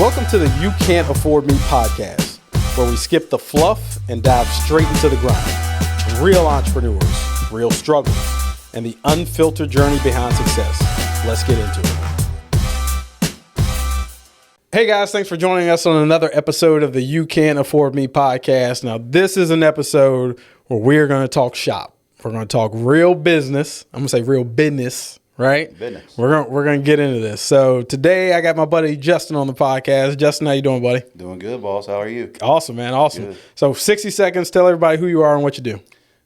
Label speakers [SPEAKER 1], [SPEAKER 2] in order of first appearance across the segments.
[SPEAKER 1] Welcome to the You Can't Afford Me podcast, where we skip the fluff and dive straight into the grind. Real entrepreneurs, real struggles, and the unfiltered journey behind success. Let's get into it. Hey guys, thanks for joining us on another episode of the You Can't Afford Me podcast. Now, this is an episode where we're going to talk shop. We're going to talk real business. I'm going to say real business. Right?
[SPEAKER 2] Business.
[SPEAKER 1] We're gonna get into this. So today I got my buddy Justin on the podcast. Justin, how you doing, buddy?
[SPEAKER 2] Doing good, boss. How are you?
[SPEAKER 1] Awesome, man. Awesome.
[SPEAKER 2] Good.
[SPEAKER 1] So 60 seconds. Tell everybody who you are and what you do.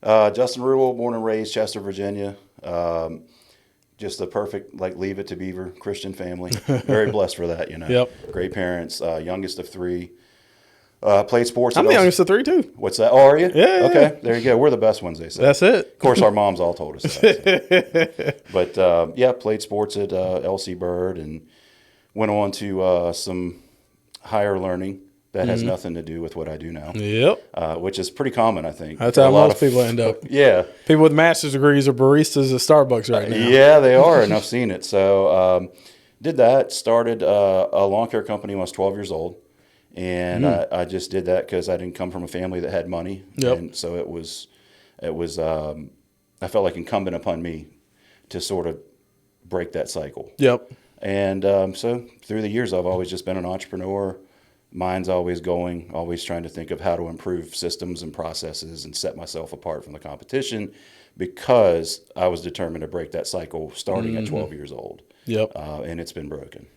[SPEAKER 2] Justin Rubel, born and raised Chester, Virginia. Just a perfect, Leave It to Beaver Christian family. Very blessed for that, you know.
[SPEAKER 1] Yep.
[SPEAKER 2] Great parents. Youngest of three. Played sports.
[SPEAKER 1] I'm the youngest of three too.
[SPEAKER 2] What's that? Oh, are you?
[SPEAKER 1] Yeah.
[SPEAKER 2] Okay. There you go. We're the best ones, they say.
[SPEAKER 1] That's it.
[SPEAKER 2] Of course, our moms all told us that. So. But played sports at LC Bird and went on to some higher learning that has nothing to do with what I do now.
[SPEAKER 1] Yep.
[SPEAKER 2] Which is pretty common, I think.
[SPEAKER 1] That's how most people end up.
[SPEAKER 2] Yeah.
[SPEAKER 1] People with master's degrees are baristas at Starbucks right now.
[SPEAKER 2] Yeah, they are, and I've seen it. So did that. Started a lawn care company when I was 12 years old. And I just did that because I didn't come from a family that had money.
[SPEAKER 1] Yep.
[SPEAKER 2] And so it was I felt like incumbent upon me to sort of break that cycle.
[SPEAKER 1] Yep.
[SPEAKER 2] And so through the years, I've always just been an entrepreneur. Mind's always going, always trying to think of how to improve systems and processes and set myself apart from the competition because I was determined to break that cycle starting at 12 years old.
[SPEAKER 1] Yep.
[SPEAKER 2] And it's been broken.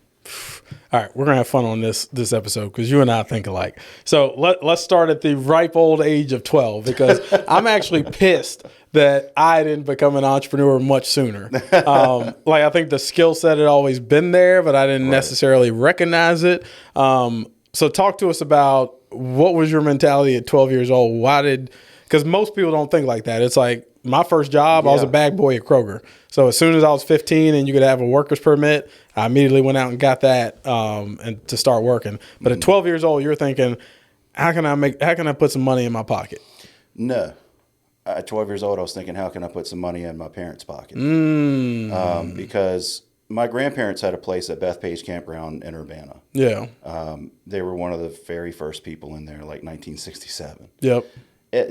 [SPEAKER 1] All right, we're gonna have fun on this episode because you and I think alike. So let's start at the ripe old age of 12 because I'm actually pissed that I didn't become an entrepreneur much sooner. I think the skill set had always been there, but I didn't necessarily recognize it. So talk to us about what was your mentality at 12 years old? Because most people don't think like that. It's like my first job, I was a bag boy at Kroger. So as soon as I was 15 and you could have a worker's permit, I immediately went out and got that and to start working. But at 12 years old, you're thinking, how can I put some money in my pocket?
[SPEAKER 2] No. At 12 years old, I was thinking, how can I put some money in my parents' pocket? Because my grandparents had a place at Bethpage Campground in Urbana.
[SPEAKER 1] Yeah.
[SPEAKER 2] They were one of the very first people in there, 1967.
[SPEAKER 1] Yep.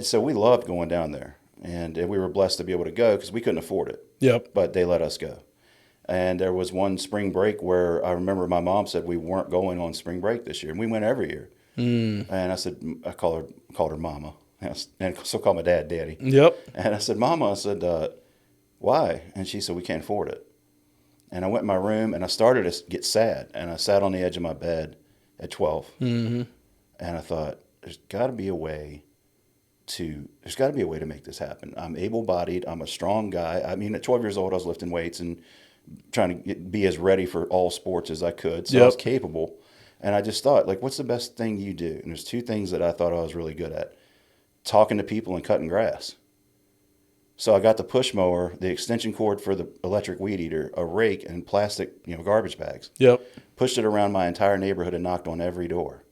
[SPEAKER 2] So we loved going down there. And we were blessed to be able to go because we couldn't afford it.
[SPEAKER 1] Yep.
[SPEAKER 2] But they let us go. And there was one spring break where I remember my mom said we weren't going on spring break this year. And we went every year. And I said, I called her Mama. And so called my dad Daddy.
[SPEAKER 1] Yep.
[SPEAKER 2] And I said, Mama, why? And she said, we can't afford it. And I went in my room and I started to get sad. And I sat on the edge of my bed at 12. And I thought, there's got to be a way to make this happen. I'm able-bodied. I'm a strong guy. I mean, at 12 years old, I was lifting weights and trying to be as ready for all sports as I could. So I was capable. And I just thought, what's the best thing you do? And there's two things that I thought I was really good at. Talking to people and cutting grass. So I got the push mower, the extension cord for the electric weed eater, a rake, and plastic, garbage bags.
[SPEAKER 1] Yep.
[SPEAKER 2] Pushed it around my entire neighborhood and knocked on every door.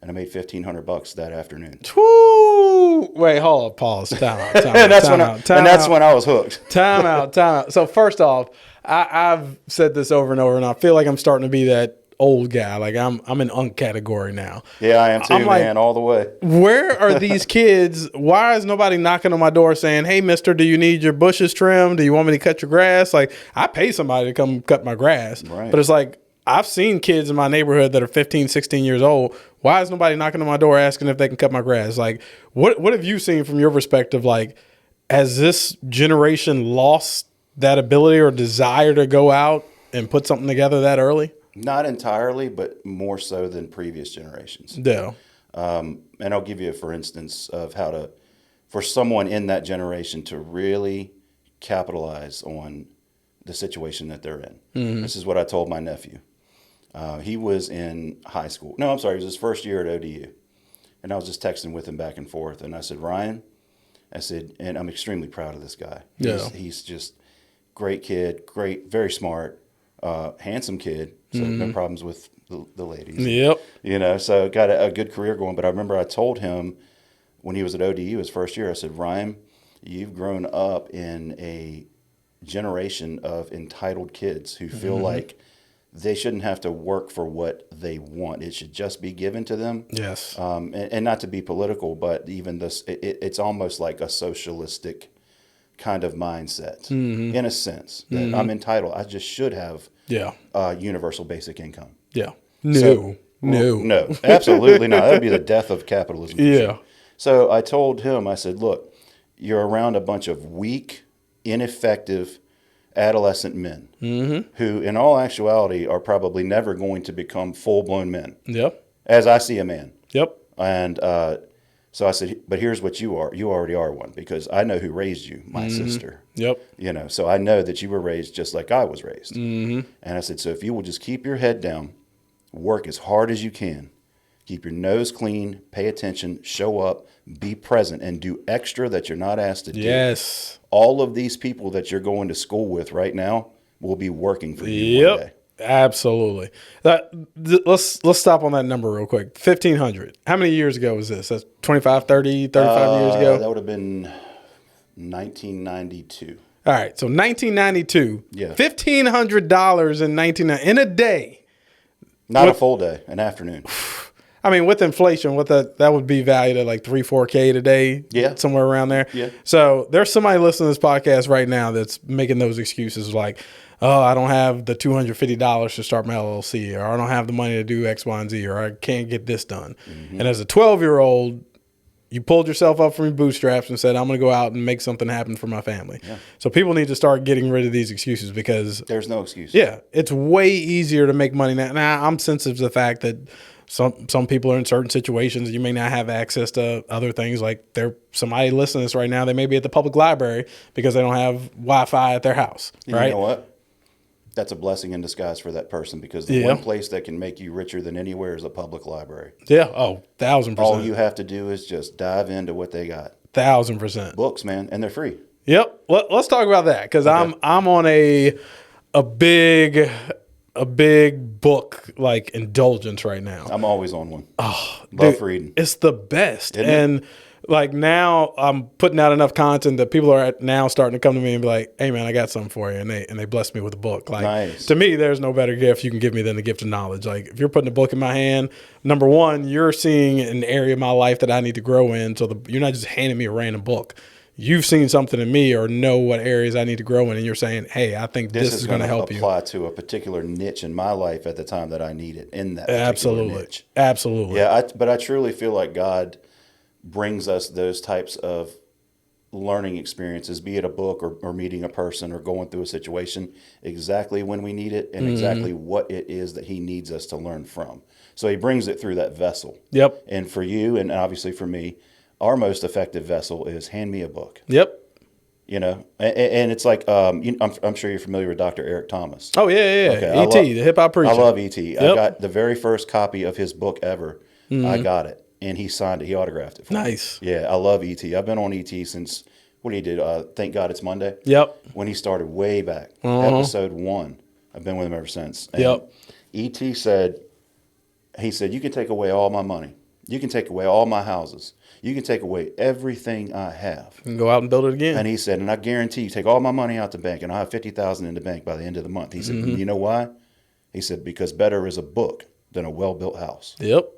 [SPEAKER 2] And I made $1,500 that afternoon.
[SPEAKER 1] Woo! Wait, hold on, pause. Time out.
[SPEAKER 2] And that's when I was hooked.
[SPEAKER 1] Time out. So first off, I've said this over and over, and I feel like I'm starting to be that old guy. I'm in unk category now.
[SPEAKER 2] Yeah, I am too, man, all the way.
[SPEAKER 1] Where are these kids? Why is nobody knocking on my door saying, hey, mister, do you need your bushes trimmed? Do you want me to cut your grass? I pay somebody to come cut my grass.
[SPEAKER 2] Right.
[SPEAKER 1] But it's I've seen kids in my neighborhood that are 15, 16 years old. Why is nobody knocking on my door asking if they can cut my grass? What have you seen from your perspective? Has this generation lost that ability or desire to go out and put something together that early?
[SPEAKER 2] Not entirely, but more so than previous generations.
[SPEAKER 1] Yeah.
[SPEAKER 2] And I'll give you, for instance, of for someone in that generation to really capitalize on the situation that they're in. Mm-hmm. This is what I told my nephew. He was in high school. No, I'm sorry. It was his first year at ODU. And I was just texting with him back and forth. And I said, Ryan, and I'm extremely proud of this guy. He's just great kid, very smart, handsome kid. So no problems with the ladies.
[SPEAKER 1] Yep.
[SPEAKER 2] So got a good career going. But I remember I told him when he was at ODU his first year, I said, Ryan, you've grown up in a generation of entitled kids who feel like they shouldn't have to work for what they want. It should just be given to them.
[SPEAKER 1] Yes.
[SPEAKER 2] And not to be political, but even this, it's almost like a socialistic kind of mindset in a sense that I'm entitled. I just should have universal basic income.
[SPEAKER 1] Yeah. No,
[SPEAKER 2] absolutely not. That'd be the death of capitalism.
[SPEAKER 1] Yeah.
[SPEAKER 2] Sure. So I told him, I said, look, you're around a bunch of weak, ineffective adolescent men who, in all actuality, are probably never going to become full-blown men.
[SPEAKER 1] Yep.
[SPEAKER 2] As I see a man.
[SPEAKER 1] Yep.
[SPEAKER 2] And so I said, but here's what you are. You already are one, because I know who raised you, my sister.
[SPEAKER 1] Yep.
[SPEAKER 2] You know, so I know that you were raised just like I was raised. And I said, so if you will just keep your head down, work as hard as you can, keep your nose clean, pay attention, show up, be present, and do extra that you're not asked to do.
[SPEAKER 1] Yes.
[SPEAKER 2] All of these people that you're going to school with right now will be working for you one day.
[SPEAKER 1] Absolutely. Let's stop on that number real quick. 1,500. How many years ago was this? That's 25, 30, 35 years ago?
[SPEAKER 2] That would have been 1992.
[SPEAKER 1] All right. So 1992.
[SPEAKER 2] Yeah.
[SPEAKER 1] $1,500 in a day.
[SPEAKER 2] Not a full day, an afternoon.
[SPEAKER 1] I mean, with inflation, that would be valued at like $3,000-4,000 today.
[SPEAKER 2] Yeah.
[SPEAKER 1] Somewhere around there.
[SPEAKER 2] Yeah.
[SPEAKER 1] So there's somebody listening to this podcast right now that's making those excuses like, oh, I don't have the $250 to start my LLC, or I don't have the money to do X, Y, and Z, or I can't get this done. And as a 12-year-old, you pulled yourself up from your bootstraps and said, I'm going to go out and make something happen for my family. Yeah. So people need to start getting rid of these excuses, because
[SPEAKER 2] there's no excuse.
[SPEAKER 1] Yeah. It's way easier to make money now. Now, I'm sensitive to the fact that some people are in certain situations. You may not have access to other things. Like somebody listening to this right now, they may be at the public library because they don't have Wi-Fi at their house. Right?
[SPEAKER 2] You know what? That's a blessing in disguise for that person, because the one place that can make you richer than anywhere is a public library.
[SPEAKER 1] Yeah. Oh, 1,000%.
[SPEAKER 2] All you have to do is just dive into what they got.
[SPEAKER 1] 1,000%.
[SPEAKER 2] Books, man, and they're free.
[SPEAKER 1] Yep. Let's talk about that, because I'm on a big book like indulgence right now.
[SPEAKER 2] I'm always on one.
[SPEAKER 1] Oh,
[SPEAKER 2] love reading.
[SPEAKER 1] It's the best.
[SPEAKER 2] Isn't
[SPEAKER 1] and
[SPEAKER 2] it?
[SPEAKER 1] Like now I'm putting out enough content that people are now starting to come to me and be like, hey man, I got something for you. And they bless me with a book. Like
[SPEAKER 2] nice.
[SPEAKER 1] To me, there's no better gift you can give me than the gift of knowledge. Like if you're putting a book in my hand, number one, you're seeing an area of my life that I need to grow in. So you're not just handing me a random book. You've seen something in me or know what areas I need to grow in, and you're saying, hey, I think this is going to help you.
[SPEAKER 2] Apply to a particular niche in my life at the time that I need it in that particular niche.
[SPEAKER 1] Absolutely.
[SPEAKER 2] Yeah, but I truly feel like God brings us those types of learning experiences, be it a book or meeting a person or going through a situation, exactly when we need it and exactly what it is that he needs us to learn from. So he brings it through that vessel.
[SPEAKER 1] Yep.
[SPEAKER 2] And for you, and obviously for me, our most effective vessel is hand me a book.
[SPEAKER 1] Yep.
[SPEAKER 2] You know, and it's like, I'm sure you're familiar with Dr. Eric Thomas.
[SPEAKER 1] Oh, yeah.
[SPEAKER 2] Okay,
[SPEAKER 1] E.T., the hip hop preacher.
[SPEAKER 2] I love E.T.
[SPEAKER 1] Yep.
[SPEAKER 2] I got the very first copy of his book ever. I got it, and he signed it. He autographed it for me.
[SPEAKER 1] Nice.
[SPEAKER 2] Yeah, I love E.T. I've been on E.T. since, what he did, Thank God It's Monday.
[SPEAKER 1] Yep.
[SPEAKER 2] When he started way back, episode 1. I've been with him ever since. And E.T. said, you can take away all my money. You can take away all my houses. You can take away everything I have.
[SPEAKER 1] And go out and build it again.
[SPEAKER 2] And he said, and I guarantee you, take all my money out the bank, and I'll have $50,000 in the bank by the end of the month. He said, you know why? He said, because better is a book than a well-built house.
[SPEAKER 1] Yep.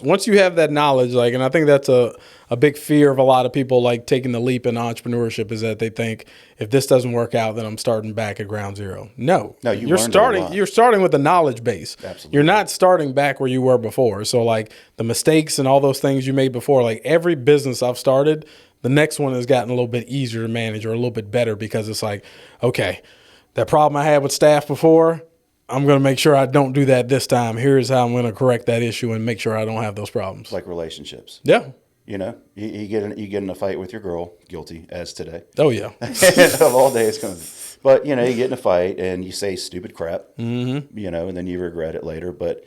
[SPEAKER 1] Once you have that knowledge, like, and I think that's a big fear of a lot of people, like taking the leap in entrepreneurship, is that they think if this doesn't work out, then I'm starting back at ground zero. No, you're starting with a knowledge base.
[SPEAKER 2] Absolutely.
[SPEAKER 1] You're not starting back where you were before. So like the mistakes and all those things you made before, like every business I've started, the next one has gotten a little bit easier to manage or a little bit better, because it's like, okay, that problem I had with staff before, I'm going to make sure I don't do that this time. Here's how I'm going to correct that issue and make sure I don't have those problems.
[SPEAKER 2] Like relationships.
[SPEAKER 1] Yeah.
[SPEAKER 2] You know, you get in a fight with your girl, guilty as today.
[SPEAKER 1] Oh, yeah.
[SPEAKER 2] Of all days. But, you know, you get in a fight and you say stupid crap, you know, and then you regret it later. But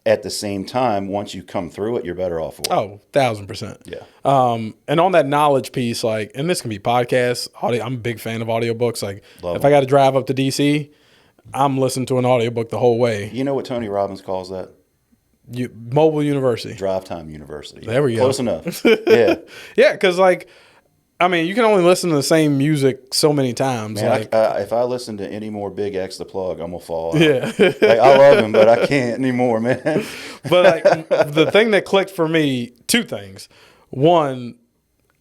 [SPEAKER 2] at the same time, once you come through it, you're better off for it.
[SPEAKER 1] Oh, 1,000%.
[SPEAKER 2] Yeah.
[SPEAKER 1] And on that knowledge piece, like, and this can be podcasts, audio. I'm a big fan of audiobooks. Like,
[SPEAKER 2] Love
[SPEAKER 1] if I got to drive up to D.C., I'm listening to an audiobook the whole way.
[SPEAKER 2] You know what Tony Robbins calls that?
[SPEAKER 1] Mobile University.
[SPEAKER 2] Drive time university.
[SPEAKER 1] There we go.
[SPEAKER 2] Close enough. Yeah.
[SPEAKER 1] Yeah, because like I mean, you can only listen to the same music so many times.
[SPEAKER 2] Man,
[SPEAKER 1] like,
[SPEAKER 2] if I listen to any more Big X the Plug, I'm gonna fall out.
[SPEAKER 1] yeah.
[SPEAKER 2] Like, I love him, but I can't anymore, man.
[SPEAKER 1] But like the thing that clicked for me, two things. One,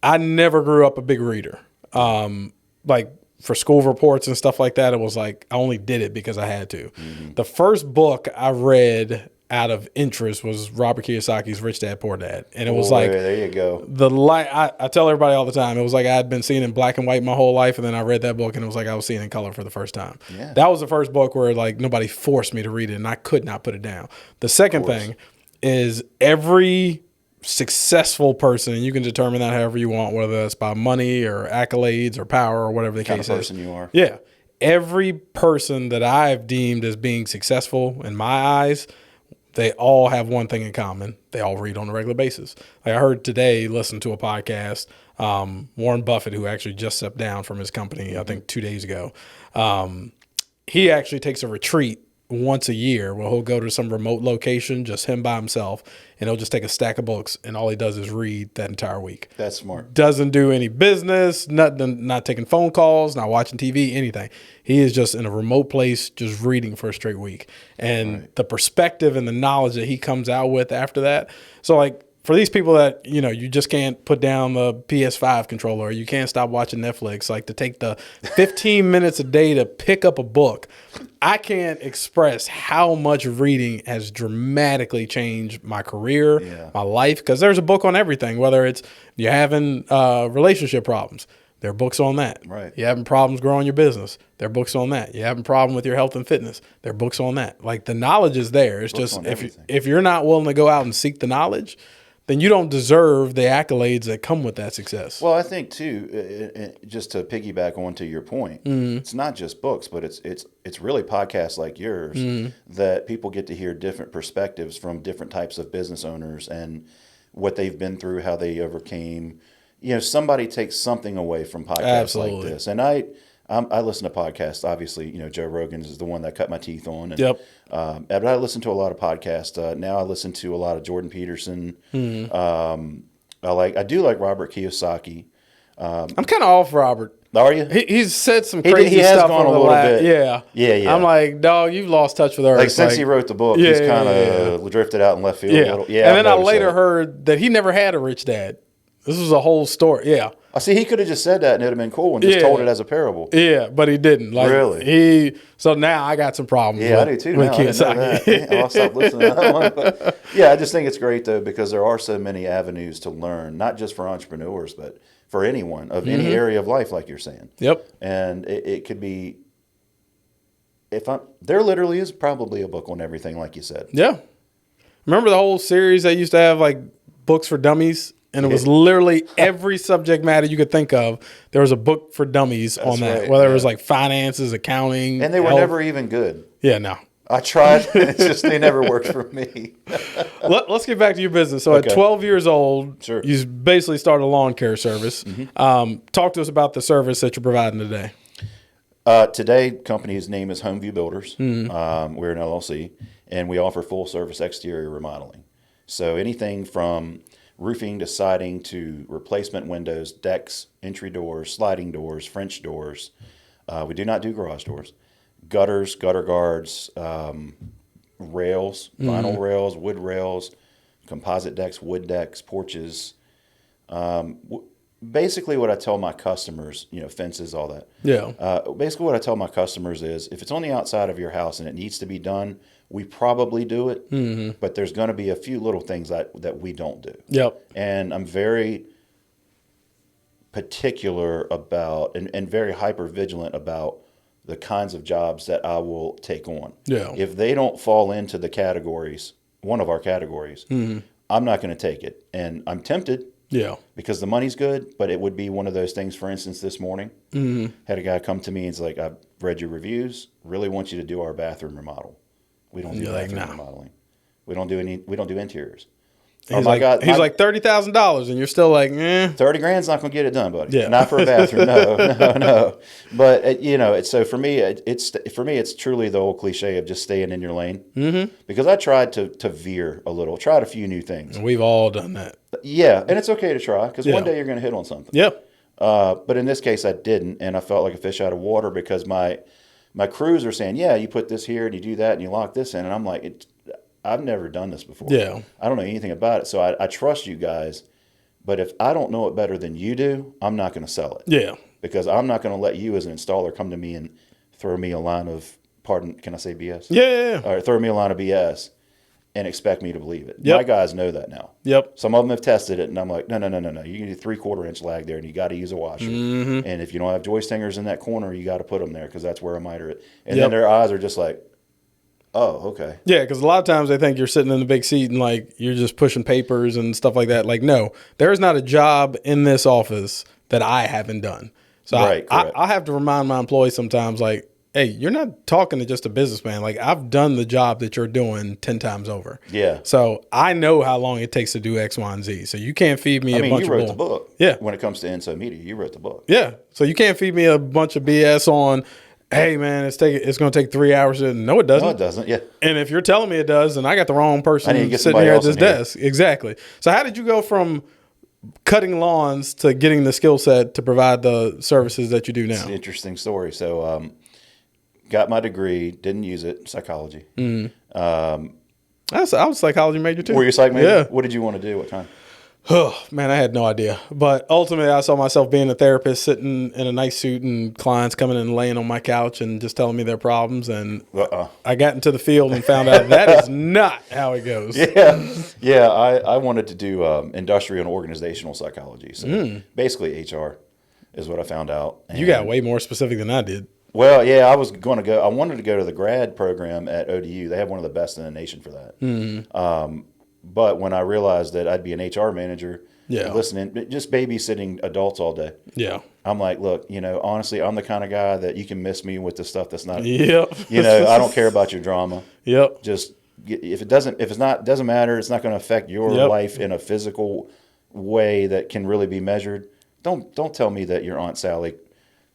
[SPEAKER 1] I never grew up a big reader. Like for school reports and stuff like that, it was like I only did it because I had to.
[SPEAKER 2] Mm-hmm.
[SPEAKER 1] The first book I read out of interest was Robert Kiyosaki's Rich Dad Poor Dad, and it was like
[SPEAKER 2] there you go.
[SPEAKER 1] the light. I tell everybody all the time, it was like I had been seeing in black and white my whole life, and then I read that book, and it was like I was seeing in color for the first time.
[SPEAKER 2] Yeah.
[SPEAKER 1] That was the first book where like nobody forced me to read it, and I could not put it down. The second thing is every successful person, and you can determine that however you want, whether that's by money or accolades or power or whatever the case is.
[SPEAKER 2] Person you are.
[SPEAKER 1] Yeah. Every person that I've deemed as being successful in my eyes, they all have one thing in common. They all read on a regular basis. Like I heard today, listen to a podcast, Warren Buffett, who actually just stepped down from his company, I think 2 days ago. He actually takes a retreat once a year where he'll go to some remote location, just him by himself, and he'll just take a stack of books, and all he does is read that entire week.
[SPEAKER 2] That's smart.
[SPEAKER 1] Doesn't do any business, not taking phone calls, not watching TV, anything. He is just in a remote place, just reading for a straight week. And the perspective and the knowledge that he comes out with after that. So like for these people that, you know, you just can't put down the PS5 controller, or you can't stop watching Netflix, like to take the 15 minutes a day to pick up a book, I can't express how much reading has dramatically changed my career, my life, because there's a book on everything, whether it's you're having relationship problems. There are books on that.
[SPEAKER 2] Right.
[SPEAKER 1] You're having problems growing your business. There are books on that. You're having a problem with your health and fitness. There are books on that. Like the knowledge is there. It's
[SPEAKER 2] books
[SPEAKER 1] just if you're not willing to go out and seek the knowledge, then you don't deserve the accolades that come with that success.
[SPEAKER 2] Well, I think too, just to piggyback onto your point, it's not just books, but it's really podcasts like yours that people get to hear different perspectives from different types of business owners and what they've been through, how they overcame. You know, somebody takes something away from podcasts like this, and I listen to podcasts. Obviously, you know, Joe Rogan's is the one that I cut my teeth on. And, but I listen to a lot of podcasts. Now I listen to a lot of Jordan Peterson. I do like Robert Kiyosaki.
[SPEAKER 1] I'm kind of off Robert.
[SPEAKER 2] Are you?
[SPEAKER 1] He's said some crazy
[SPEAKER 2] he has
[SPEAKER 1] stuff
[SPEAKER 2] gone
[SPEAKER 1] on
[SPEAKER 2] a little bit. Yeah.
[SPEAKER 1] I'm like, dog, you've lost touch with Earth.
[SPEAKER 2] Like since he wrote the book, he's kind of drifted out in left field a little. Yeah,
[SPEAKER 1] and then I later heard that he never had a rich dad. This was a whole story. Yeah.
[SPEAKER 2] I see. He could have just said that and it would have been cool and just told it as a parable.
[SPEAKER 1] Yeah, but he didn't. Like,
[SPEAKER 2] really?
[SPEAKER 1] So now I got some problems.
[SPEAKER 2] Yeah, I do too. With Kiyosaki. I'll stop listening to that one. But yeah, I just think it's great though because there are so many avenues to learn, not just for entrepreneurs, but for anyone of any area of life, like you're saying.
[SPEAKER 1] Yep.
[SPEAKER 2] And it could be. There literally is probably a book on everything, like you said.
[SPEAKER 1] Yeah. Remember the whole series they used to have, like books for dummies? And it was literally every subject matter you could think of. There was a book for dummies on that,
[SPEAKER 2] right,
[SPEAKER 1] whether it was like finances, accounting.
[SPEAKER 2] And they were never even good.
[SPEAKER 1] Yeah, no.
[SPEAKER 2] I tried. It's just they never worked for me.
[SPEAKER 1] Let's get back to your business. So at 12 years old, you basically started a lawn care service. Talk to us about the service that you're providing today.
[SPEAKER 2] Today, company's name is Homeview Builders. We're an LLC, and we offer full service exterior remodeling. So anything from roofing to siding to replacement windows, decks, entry doors, sliding doors, French doors. We do not do garage doors. Gutters, gutter guards, rails, vinyl rails, wood rails, composite decks, wood decks, porches. Basically what I tell my customers, you know, fences, all that.
[SPEAKER 1] Yeah.
[SPEAKER 2] Basically what I tell my customers is if it's on the outside of your house and it needs to be done, we probably do it, but there's going to be a few little things that we don't do.
[SPEAKER 1] Yep.
[SPEAKER 2] And I'm very particular about and very hyper vigilant about the kinds of jobs that I will take on.
[SPEAKER 1] Yeah.
[SPEAKER 2] If they don't fall into the categories, one of our categories, I'm not going to take it. And I'm tempted.
[SPEAKER 1] Yeah.
[SPEAKER 2] Because the money's good, but it would be one of those things. For instance, this morning, had a guy come to me and he's like, I've read your reviews, really want you to do our bathroom remodel. We don't do bathroom remodeling. We don't do interiors.
[SPEAKER 1] He's like $30,000, and you're still like, eh.
[SPEAKER 2] 30 grand's not going to get it done, buddy.
[SPEAKER 1] Yeah.
[SPEAKER 2] Not for a bathroom. No. But you know, so for me, it's truly the old cliche of just staying in your lane. Because I tried to veer a little, tried a few new things.
[SPEAKER 1] We've all done that.
[SPEAKER 2] Yeah, and it's okay to try because one day you're going to hit on something.
[SPEAKER 1] Yep.
[SPEAKER 2] But in this case, I didn't, and I felt like a fish out of water because my crews are saying, yeah, you put this here and you do that and you lock this in. And I'm like, I've never done this before.
[SPEAKER 1] Yeah.
[SPEAKER 2] I don't know anything about it. So I trust you guys. But if I don't know it better than you do, I'm not going to sell it.
[SPEAKER 1] Yeah.
[SPEAKER 2] Because I'm not going to let you as an installer come to me and throw me a line of, pardon, can I say BS?
[SPEAKER 1] Yeah.
[SPEAKER 2] Or throw me a line of BS and expect me to believe it.
[SPEAKER 1] Yep.
[SPEAKER 2] My guys know that now.
[SPEAKER 1] Yep.
[SPEAKER 2] Some of them have tested it, and I'm like, no. You can do 3/4 inch lag there, and you got to use a washer.
[SPEAKER 1] Mm-hmm.
[SPEAKER 2] And if you don't have joist hangers in that corner, you got to put them there because that's where a miter is. And
[SPEAKER 1] Yep.
[SPEAKER 2] then their eyes are just like, oh, okay.
[SPEAKER 1] Yeah, because a lot of times they think you're sitting in the big seat and like you're just pushing papers and stuff like that. Like, no, there is not a job in this office that I haven't done. So
[SPEAKER 2] Right,
[SPEAKER 1] I have to remind my employees sometimes, like, hey, you're not talking to just a businessman. Like, I've done the job that you're doing 10 times over.
[SPEAKER 2] Yeah.
[SPEAKER 1] So I know how long it takes to do X, Y, and Z. So you can't feed me a bunch
[SPEAKER 2] you
[SPEAKER 1] of
[SPEAKER 2] wrote the book.
[SPEAKER 1] Yeah.
[SPEAKER 2] When it comes to Enso Media, you wrote the book.
[SPEAKER 1] Yeah. So you can't feed me a bunch of BS on, hey, man, it's going to take 3 hours. No, it doesn't.
[SPEAKER 2] No, it doesn't. Yeah.
[SPEAKER 1] And if you're telling me it does, then I got the wrong
[SPEAKER 2] I need
[SPEAKER 1] person
[SPEAKER 2] to get
[SPEAKER 1] sitting
[SPEAKER 2] somebody
[SPEAKER 1] here at
[SPEAKER 2] else
[SPEAKER 1] this
[SPEAKER 2] in here.
[SPEAKER 1] desk. Exactly. So how did you go from cutting lawns to getting the skill set to provide the services that you do now?
[SPEAKER 2] It's an interesting story. So, got my degree, didn't use it, psychology.
[SPEAKER 1] I was a psychology major too.
[SPEAKER 2] Were you a psych major?
[SPEAKER 1] Yeah.
[SPEAKER 2] What did you want to do? What time?
[SPEAKER 1] Oh, man, I had no idea. But ultimately, I saw myself being a therapist, sitting in a nice suit and clients coming in and laying on my couch and just telling me their problems. And I got into the field and found out that is not how it goes.
[SPEAKER 2] Yeah. I wanted to do industrial and organizational psychology. So basically HR is what I found out. And,
[SPEAKER 1] You got way more specific than I did.
[SPEAKER 2] well, yeah, I was going to go. I wanted to go to the grad program at ODU. They have one of the best in the nation for that. But when I realized that I'd be an HR manager, listening, just babysitting adults all day.
[SPEAKER 1] Yeah.
[SPEAKER 2] I'm like, look, honestly, I'm the kind of guy that you can miss me with the stuff that's not,
[SPEAKER 1] Yep.
[SPEAKER 2] I don't care about your drama.
[SPEAKER 1] Yep.
[SPEAKER 2] Just if it doesn't matter, it's not going to affect your life in a physical way that can really be measured. Don't tell me that your Aunt Sally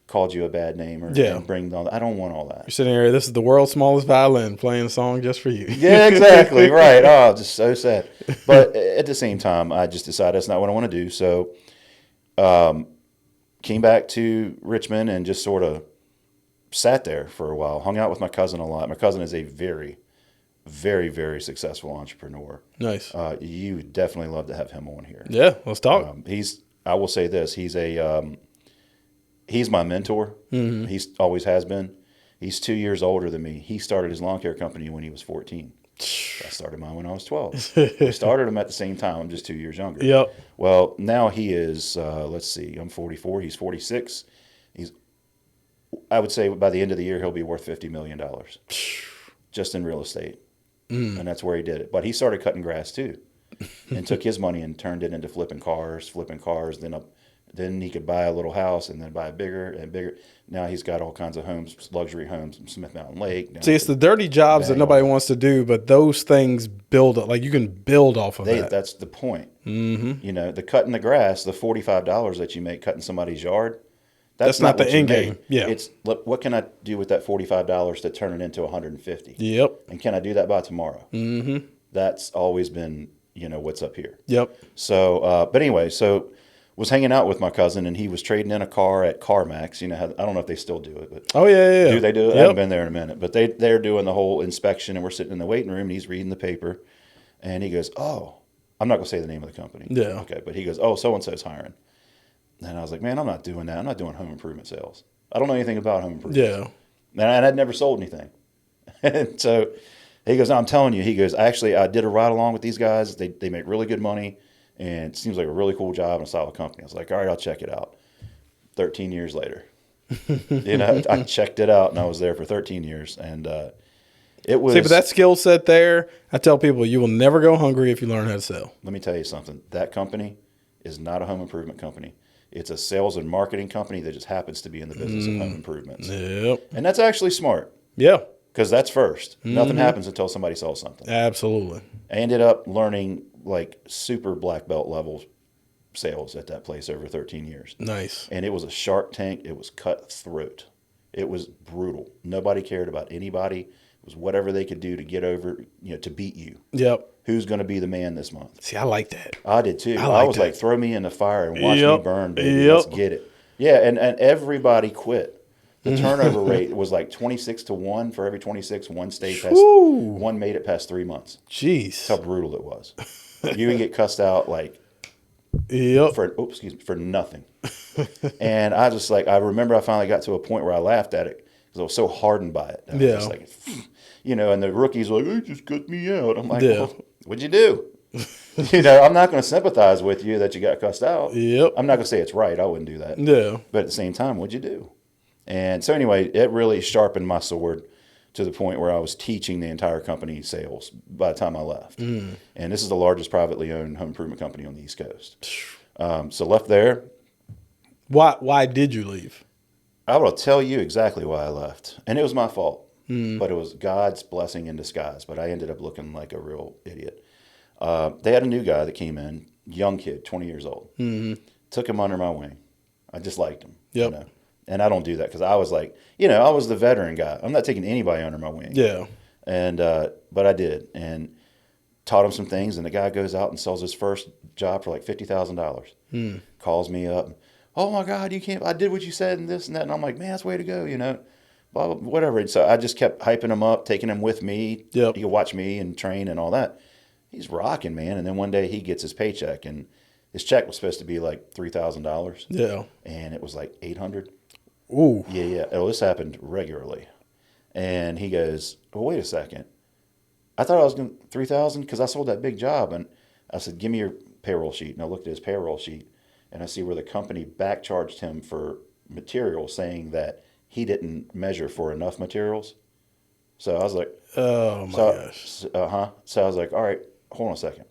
[SPEAKER 2] called you a bad name or bring on. I don't want all that.
[SPEAKER 1] You're sitting here. This is the world's smallest violin playing a song just for you.
[SPEAKER 2] Yeah, exactly. Right. Oh, just so sad. But at the same time, I just decided that's not what I want to do. So, came back to Richmond and just sort of sat there for a while. Hung out with my cousin a lot. My cousin is a very, very, very successful entrepreneur.
[SPEAKER 1] Nice.
[SPEAKER 2] You would definitely love to have him on here.
[SPEAKER 1] Yeah, let's talk.
[SPEAKER 2] I will say this. He's my mentor. Mm-hmm. He's always has been. He's 2 years older than me. He started his lawn care company when he was 14. I started mine when I was 12. We started them at the same time. I'm just 2 years younger.
[SPEAKER 1] Yep.
[SPEAKER 2] Well, now he is, let's see, I'm 44. He's 46. I would say by the end of the year, he'll be worth $50 million just in real estate. And that's where he did it. But he started cutting grass too and took his money and turned it into flipping cars. Then he could buy a little house and then buy a bigger and bigger. Now he's got all kinds of homes, luxury homes in Smith Mountain Lake.
[SPEAKER 1] See, it's the dirty jobs that nobody wants to do, but those things build up. Like you can build off of that.
[SPEAKER 2] That's the point. Mm-hmm. The cutting the grass, the $45 that you make cutting somebody's yard, that's not the end game. Yeah. It's what can I do with that $45 to turn it into $150?
[SPEAKER 1] Yep.
[SPEAKER 2] And can I do that by tomorrow? Mm-hmm. That's always been, what's up here.
[SPEAKER 1] Yep.
[SPEAKER 2] So, but anyway, was hanging out with my cousin, and he was trading in a car at CarMax. I don't know if they still do it, but do they do it? Yep. I haven't been there in a minute, but they're doing the whole inspection, and we're sitting in the waiting room, and he's reading the paper, and he goes, "Oh, I'm not going to say the name of the company."
[SPEAKER 1] Yeah.
[SPEAKER 2] Okay, but he goes, "Oh, so and so's hiring," and I was like, "Man, I'm not doing that. I'm not doing home improvement sales. I don't know anything about home improvement."
[SPEAKER 1] Yeah.
[SPEAKER 2] And I'd never sold anything, and so he goes, "No, I'm telling you," he goes, "Actually, I did a ride along with these guys. They make really good money. And it seems like a really cool job and a solid company." I was like, all right, I'll check it out. 13 years later, I checked it out and I was there for 13 years. And it was.
[SPEAKER 1] See, but that skill set there, I tell people you will never go hungry if you learn how to sell.
[SPEAKER 2] Let me tell you something. That company is not a home improvement company. It's a sales and marketing company that just happens to be in the business of home improvements.
[SPEAKER 1] Yep.
[SPEAKER 2] And that's actually smart.
[SPEAKER 1] Yeah.
[SPEAKER 2] Because that's first. Nothing happens until somebody sells something.
[SPEAKER 1] Absolutely.
[SPEAKER 2] I ended up learning like super black belt level sales at that place over 13 years.
[SPEAKER 1] Nice.
[SPEAKER 2] And it was a Shark Tank. It was cutthroat. It was brutal. Nobody cared about anybody. It was whatever they could do to get over, to beat you.
[SPEAKER 1] Yep.
[SPEAKER 2] Who's going to be the man this month?
[SPEAKER 1] See, I like that.
[SPEAKER 2] I did too. I was like, throw me in the fire and watch me burn, baby. Let's get it. Yeah, and everybody quit. The turnover rate was like 26-1. For every 26, one stayed past, one made it past 3 months.
[SPEAKER 1] Jeez.
[SPEAKER 2] That's how brutal it was. You would get cussed out like for nothing. And I just like, I remember I finally got to a point where I laughed at it because I was so hardened by it. I was just like, and the rookies were like, they just cut me out. I'm like, well, what'd you do? I'm not going to sympathize with you that you got cussed out.
[SPEAKER 1] Yep.
[SPEAKER 2] I'm not going to say it's right. I wouldn't do that.
[SPEAKER 1] Yeah.
[SPEAKER 2] But at the same time, what'd you do? And so anyway, it really sharpened my sword to the point where I was teaching the entire company sales by the time I left. And this is the largest privately owned home improvement company on the East Coast. So left there.
[SPEAKER 1] Why did you leave?
[SPEAKER 2] I will tell you exactly why I left. And it was my fault. But it was God's blessing in disguise. But I ended up looking like a real idiot. They had a new guy that came in, young kid, 20 years old. Took him under my wing. I just liked him.
[SPEAKER 1] Yep.
[SPEAKER 2] And I don't do that because I was like, I was the veteran guy. I'm not taking anybody under my wing.
[SPEAKER 1] Yeah.
[SPEAKER 2] And but I did, and taught him some things. And the guy goes out and sells his first job for like $50,000. Calls me up. Oh my God, you can't! I did what you said and this and that. And I'm like, man, that's the way to go. Blah, blah, whatever. And so I just kept hyping him up, taking him with me.
[SPEAKER 1] Yep.
[SPEAKER 2] He could watch me and train and all that. He's rocking, man. And then one day he gets his paycheck, and his check was supposed to be like $3,000.
[SPEAKER 1] Yeah.
[SPEAKER 2] And it was like $800.
[SPEAKER 1] Ooh.
[SPEAKER 2] Yeah. Oh, this happened regularly. And he goes, well, wait a second. I thought I was going to $3,000 because I sold that big job. And I said, give me your payroll sheet. And I looked at his payroll sheet, and I see where the company back charged him for material, saying that he didn't measure for enough materials. So I was like,
[SPEAKER 1] oh my gosh.
[SPEAKER 2] So I was like, all right, hold on a second.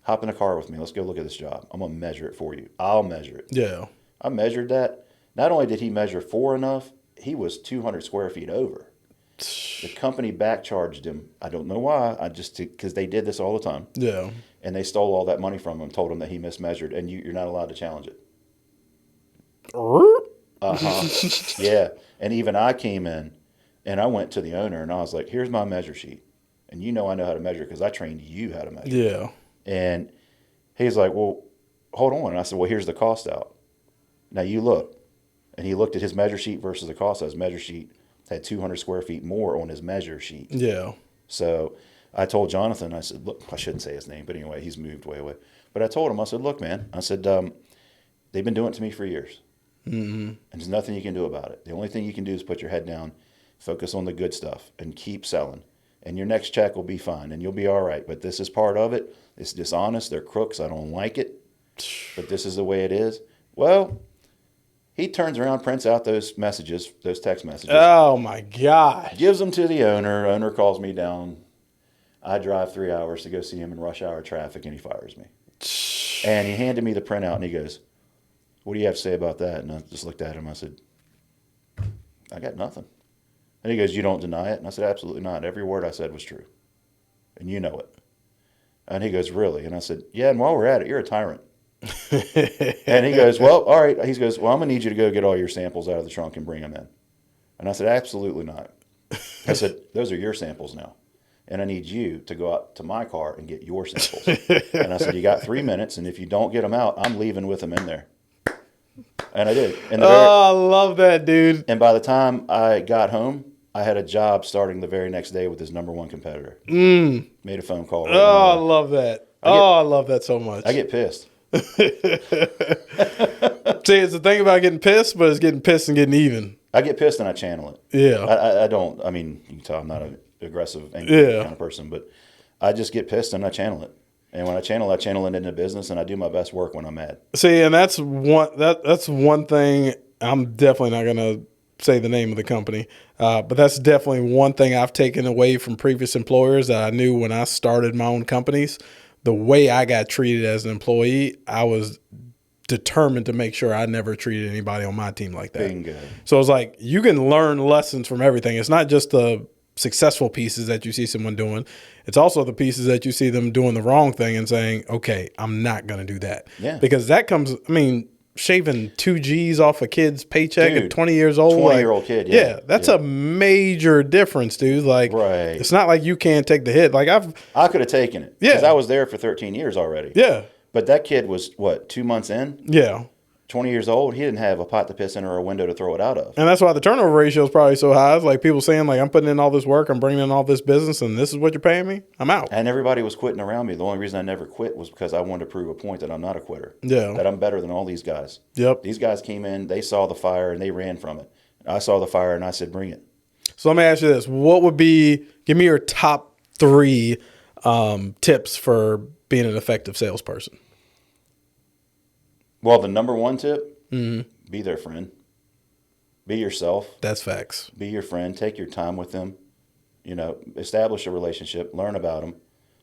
[SPEAKER 2] Hop in the car with me. Let's go look at this job. I'm going to measure it for you. I'll measure it.
[SPEAKER 1] Yeah.
[SPEAKER 2] I measured that. Not only did he measure for enough, he was 200 square feet over. The company back charged him. I don't know why. Because they did this all the time.
[SPEAKER 1] Yeah.
[SPEAKER 2] And they stole all that money from him, told him that he mismeasured, and you're not allowed to challenge it. Yeah. And even I came in, and I went to the owner, and I was like, here's my measure sheet. And I know how to measure because I trained you how to measure.
[SPEAKER 1] Yeah.
[SPEAKER 2] And he's like, well, hold on. And I said, well, here's the cost out. Now you look. And he looked at his measure sheet versus the cost out. His measure sheet had 200 square feet more on his measure sheet.
[SPEAKER 1] Yeah.
[SPEAKER 2] So I told Jonathan, I said, look, I shouldn't say his name, but anyway, he's moved way away. But I told him, I said, look, man, I said, they've been doing it to me for years. And there's nothing you can do about it. The only thing you can do is put your head down, focus on the good stuff, and keep selling. And your next check will be fine, and you'll be all right. But this is part of it. It's dishonest. They're crooks. I don't like it. But this is the way it is. Well, he turns around, prints out those messages, those text messages.
[SPEAKER 1] Oh, my God.
[SPEAKER 2] Gives them to the owner. Owner calls me down. I drive 3 hours to go see him in rush hour traffic, and he fires me. And he handed me the printout, and he goes, what do you have to say about that? And I just looked at him. I said, I got nothing. And he goes, you don't deny it? And I said, absolutely not. Every word I said was true. And you know it. And he goes, really? And I said, yeah, and while we're at it, you're a tyrant. And he goes, well, all right. He goes, well, I'm going to need you to go get all your samples out of the trunk and bring them in. And I said, absolutely not. I said, those are your samples now. And I need you to go out to my car and get your samples. And I said, you got 3 minutes, and if you don't get them out, I'm leaving with them in there. And I did.
[SPEAKER 1] I love that, dude.
[SPEAKER 2] And by the time I got home, I had a job starting the very next day with his number one competitor. Made a phone call. Right
[SPEAKER 1] I love that. I love that so much.
[SPEAKER 2] I get pissed.
[SPEAKER 1] See, it's the thing about getting pissed, but it's getting pissed and getting even.
[SPEAKER 2] I get pissed and I channel it.
[SPEAKER 1] Yeah.
[SPEAKER 2] I don't. I mean, you can tell I'm not an aggressive, angry kind of person, but I just get pissed and I channel it. And when I channel it into business, and I do my best work when I'm mad.
[SPEAKER 1] See, and that's one thing. I'm definitely not going to say the name of the company, but that's definitely one thing I've taken away from previous employers that I knew when I started my own companies. The way I got treated as an employee, I was determined to make sure I never treated anybody on my team like that.
[SPEAKER 2] Bingo.
[SPEAKER 1] So it's like you can learn lessons from everything. It's not just the successful pieces that you see someone doing. It's also the pieces that you see them doing the wrong thing and saying, okay, I'm not going to do that.
[SPEAKER 2] Yeah.
[SPEAKER 1] Because that comes, I mean, shaving 2 G's off a kid's paycheck at 20 years old.
[SPEAKER 2] 20-year-old kid, yeah.
[SPEAKER 1] Yeah, that's a major difference, dude. Like,
[SPEAKER 2] right.
[SPEAKER 1] It's not like you can't take the hit. Like
[SPEAKER 2] I could have taken it.
[SPEAKER 1] Yeah.
[SPEAKER 2] Because I was there for 13 years already.
[SPEAKER 1] Yeah.
[SPEAKER 2] But that kid was, what, 2 months in?
[SPEAKER 1] Yeah.
[SPEAKER 2] 20 years old, he didn't have a pot to piss in or a window to throw it out of.
[SPEAKER 1] And that's why the turnover ratio is probably so high. It's like people saying, like, I'm putting in all this work, I'm bringing in all this business, and this is what you're paying me? I'm out.
[SPEAKER 2] And everybody was quitting around me. The only reason I never quit was because I wanted to prove a point that I'm not a quitter.
[SPEAKER 1] Yeah.
[SPEAKER 2] That I'm better than all these guys.
[SPEAKER 1] Yep.
[SPEAKER 2] These guys came in, they saw the fire, and they ran from it. I saw the fire, and I said, bring it.
[SPEAKER 1] So let me ask you this. Give me your top 3 tips for being an effective salesperson.
[SPEAKER 2] Well, the number 1 tip, be their friend. Be yourself.
[SPEAKER 1] That's facts.
[SPEAKER 2] Be your friend. Take your time with them. Establish a relationship. Learn about them.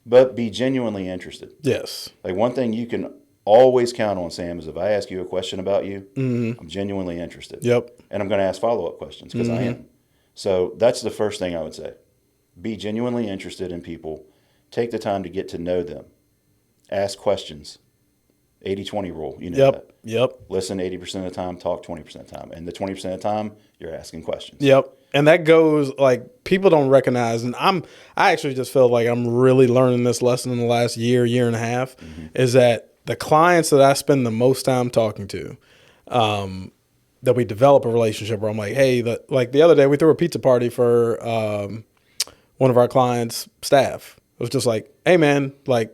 [SPEAKER 2] But be genuinely interested.
[SPEAKER 1] Yes.
[SPEAKER 2] Like one thing you can always count on, Sam, is if I ask you a question about you, I'm genuinely interested.
[SPEAKER 1] Yep.
[SPEAKER 2] And I'm going to ask follow-up questions because I am. So that's the first thing I would say. Be genuinely interested in people. Take the time to get to know them. Ask questions. 80-20 rule. You know that.
[SPEAKER 1] Yep.
[SPEAKER 2] Listen 80% of the time, talk 20% of the time. And the 20% of the time, you're asking questions.
[SPEAKER 1] Yep. And that goes, like, people don't recognize, and I actually just feel like I'm really learning this lesson in the last year and a half, is that the clients that I spend the most time talking to, that we develop a relationship where I'm like, hey, the other day we threw a pizza party for one of our clients' staff. It was just like, hey, man, like,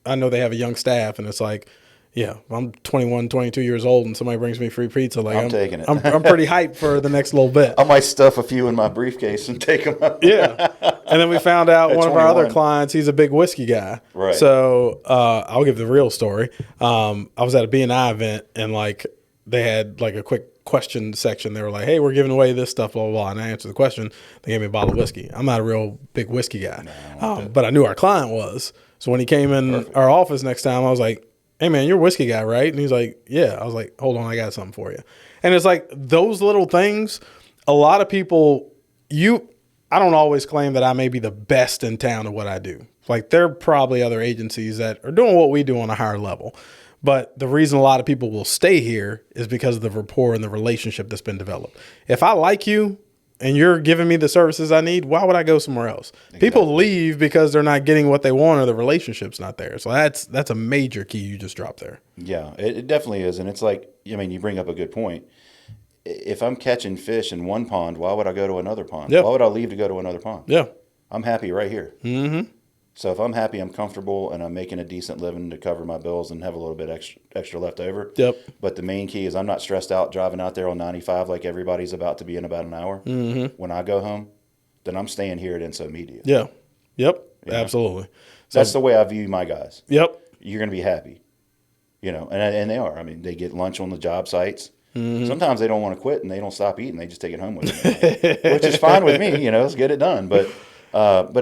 [SPEAKER 1] I know they have a young staff, and it's like, yeah, I'm 21, 22 years old, and somebody brings me free pizza. Like, I'm
[SPEAKER 2] taking it.
[SPEAKER 1] I'm pretty hyped for the next little bit.
[SPEAKER 2] I might stuff a few in my briefcase and take them out.
[SPEAKER 1] Yeah. And then we found out one of our other
[SPEAKER 2] 21.
[SPEAKER 1] clients, he's a big whiskey guy.
[SPEAKER 2] Right.
[SPEAKER 1] So I'll give the real story. I was at a B&I event, and like they had like a quick question section. They were like, hey, we're giving away this stuff, blah, blah, blah. And I answered the question. They gave me a bottle of whiskey. I'm not a real big whiskey guy. But I knew our client was. So when he came in our office next time, I was like, hey, man, you're a whiskey guy, right? And he's like, yeah. I was like, hold on, I got something for you. And it's like those little things, a lot of people, I don't always claim that I may be the best in town at what I do. Like there are probably other agencies that are doing what we do on a higher level. But the reason a lot of people will stay here is because of the rapport and the relationship that's been developed. If I like you, and you're giving me the services I need, why would I go somewhere else? Exactly. People leave because they're not getting what they want or the relationship's not there. So that's a major key you just dropped there.
[SPEAKER 2] Yeah, it definitely is. And it's like, I mean, you bring up a good point. If I'm catching fish in one pond, why would I go to another pond?
[SPEAKER 1] Yep.
[SPEAKER 2] Why would I leave to go to another pond?
[SPEAKER 1] Yeah.
[SPEAKER 2] I'm happy right here.
[SPEAKER 1] Mm-hmm.
[SPEAKER 2] So if I'm happy, I'm comfortable, and I'm making a decent living to cover my bills and have a little bit extra left over.
[SPEAKER 1] Yep.
[SPEAKER 2] But the main key is I'm not stressed out driving out there on 95 like everybody's about to be in about an hour. Mm-hmm. When I go home, then I'm staying here at Inso Media.
[SPEAKER 1] Yeah. Yep.
[SPEAKER 2] You
[SPEAKER 1] Absolutely.
[SPEAKER 2] So that's the way I view my guys.
[SPEAKER 1] Yep.
[SPEAKER 2] You're going to be happy. And they are. I mean, they get lunch on the job sites. Mm-hmm. Sometimes they don't want to quit, and they don't stop eating. They just take it home with them, which is fine with me. Let's get it done. But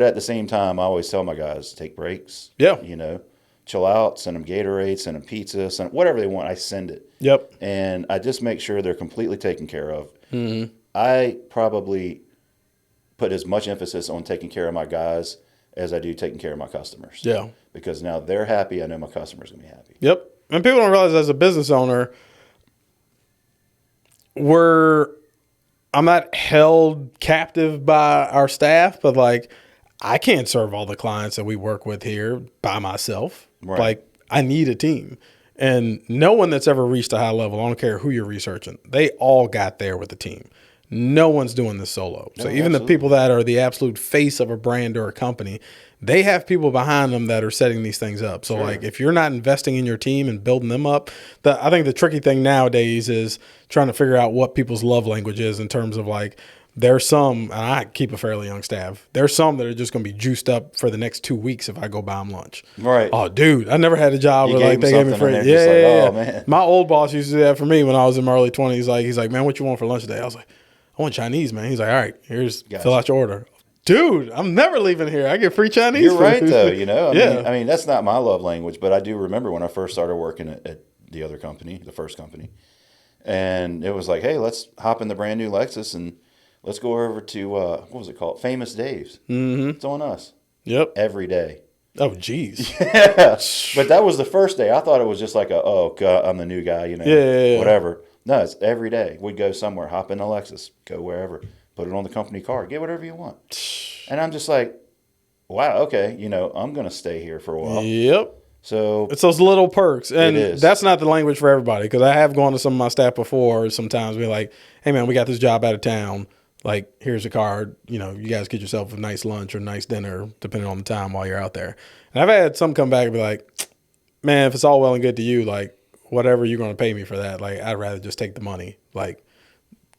[SPEAKER 2] at the same time, I always tell my guys, take breaks.
[SPEAKER 1] Yeah.
[SPEAKER 2] Chill out, send them Gatorade, send them pizza, send whatever they want. I send it.
[SPEAKER 1] Yep.
[SPEAKER 2] And I just make sure they're completely taken care of.
[SPEAKER 1] Mm-hmm.
[SPEAKER 2] I probably put as much emphasis on taking care of my guys as I do taking care of my customers.
[SPEAKER 1] Yeah.
[SPEAKER 2] Because now they're happy, I know my customers are going to be happy.
[SPEAKER 1] Yep. And people don't realize as a business owner, I'm not held captive by our staff, but like I can't serve all the clients that we work with here by myself.
[SPEAKER 2] Right.
[SPEAKER 1] Like I need a team. And no one that's ever reached a high level, I don't care who you're researching, they all got there with a team. No one's doing this solo. So even the people that are the absolute face of a brand or a company, they have people behind them that are setting these things up. So like if you're not investing in your team and building them up, I think the tricky thing nowadays is trying to figure out what people's love language is in terms of like, there's some, and I keep a fairly young staff, there's some that are just going to be juiced up for the next 2 weeks if I go buy them lunch.
[SPEAKER 2] Right.
[SPEAKER 1] Oh, dude, I never had a job where like they gave me free.
[SPEAKER 2] Yeah. Oh, man.
[SPEAKER 1] My old boss used to do that for me when I was in my early 20s. He's like, man, what you want for lunch today? I was like, I want Chinese, man. He's like, all right, fill out your order. Dude, I'm never leaving here. I get free Chinese
[SPEAKER 2] You're
[SPEAKER 1] food.
[SPEAKER 2] right, though. I mean, that's not my love language, but I do remember when I first started working at the other company, the first company, and it was like, hey, let's hop in the brand new Lexus and let's go over to, what was it called? Famous Dave's. Mm-hmm. It's on us.
[SPEAKER 1] Yep.
[SPEAKER 2] Every day.
[SPEAKER 1] Oh, geez.
[SPEAKER 2] Yeah. But that was the first day. I thought it was just like God, I'm the new guy, whatever. No, it's every day. We'd go somewhere, hop in the Lexus, go wherever, put it on the company car, get whatever you want. And I'm just like, wow, okay, I'm going to stay here for a while.
[SPEAKER 1] Yep.
[SPEAKER 2] So
[SPEAKER 1] It's those little perks. And
[SPEAKER 2] is.
[SPEAKER 1] that's not the language for everybody, because I have gone to some of my staff before sometimes be like, hey, man, we got this job out of town. Like, here's a card. You know, you guys get yourself a nice lunch or a nice dinner, depending on the time while you're out there. And I've had some come back and be like, man, if it's all well and good to you, like, whatever you're going to pay me for that, like, I'd rather just take the money. Like,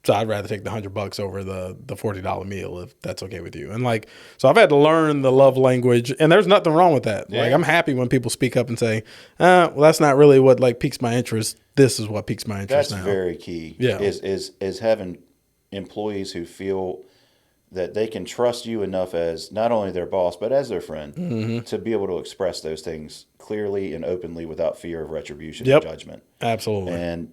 [SPEAKER 1] so I'd rather take the $100 over the $40 meal, if that's okay with you. And like, so I've had to learn the love language, and there's nothing wrong with that.
[SPEAKER 2] Yeah.
[SPEAKER 1] Like, I'm happy when people speak up and say, well, that's not really what like piques my interest. This is what piques my interest
[SPEAKER 2] that's
[SPEAKER 1] now.
[SPEAKER 2] very key.
[SPEAKER 1] Yeah.
[SPEAKER 2] Is having employees who feel that they can trust you enough as not only their boss, but as their friend to be able to express those things clearly and openly without fear of retribution
[SPEAKER 1] Yep.
[SPEAKER 2] and judgment.
[SPEAKER 1] Absolutely.
[SPEAKER 2] And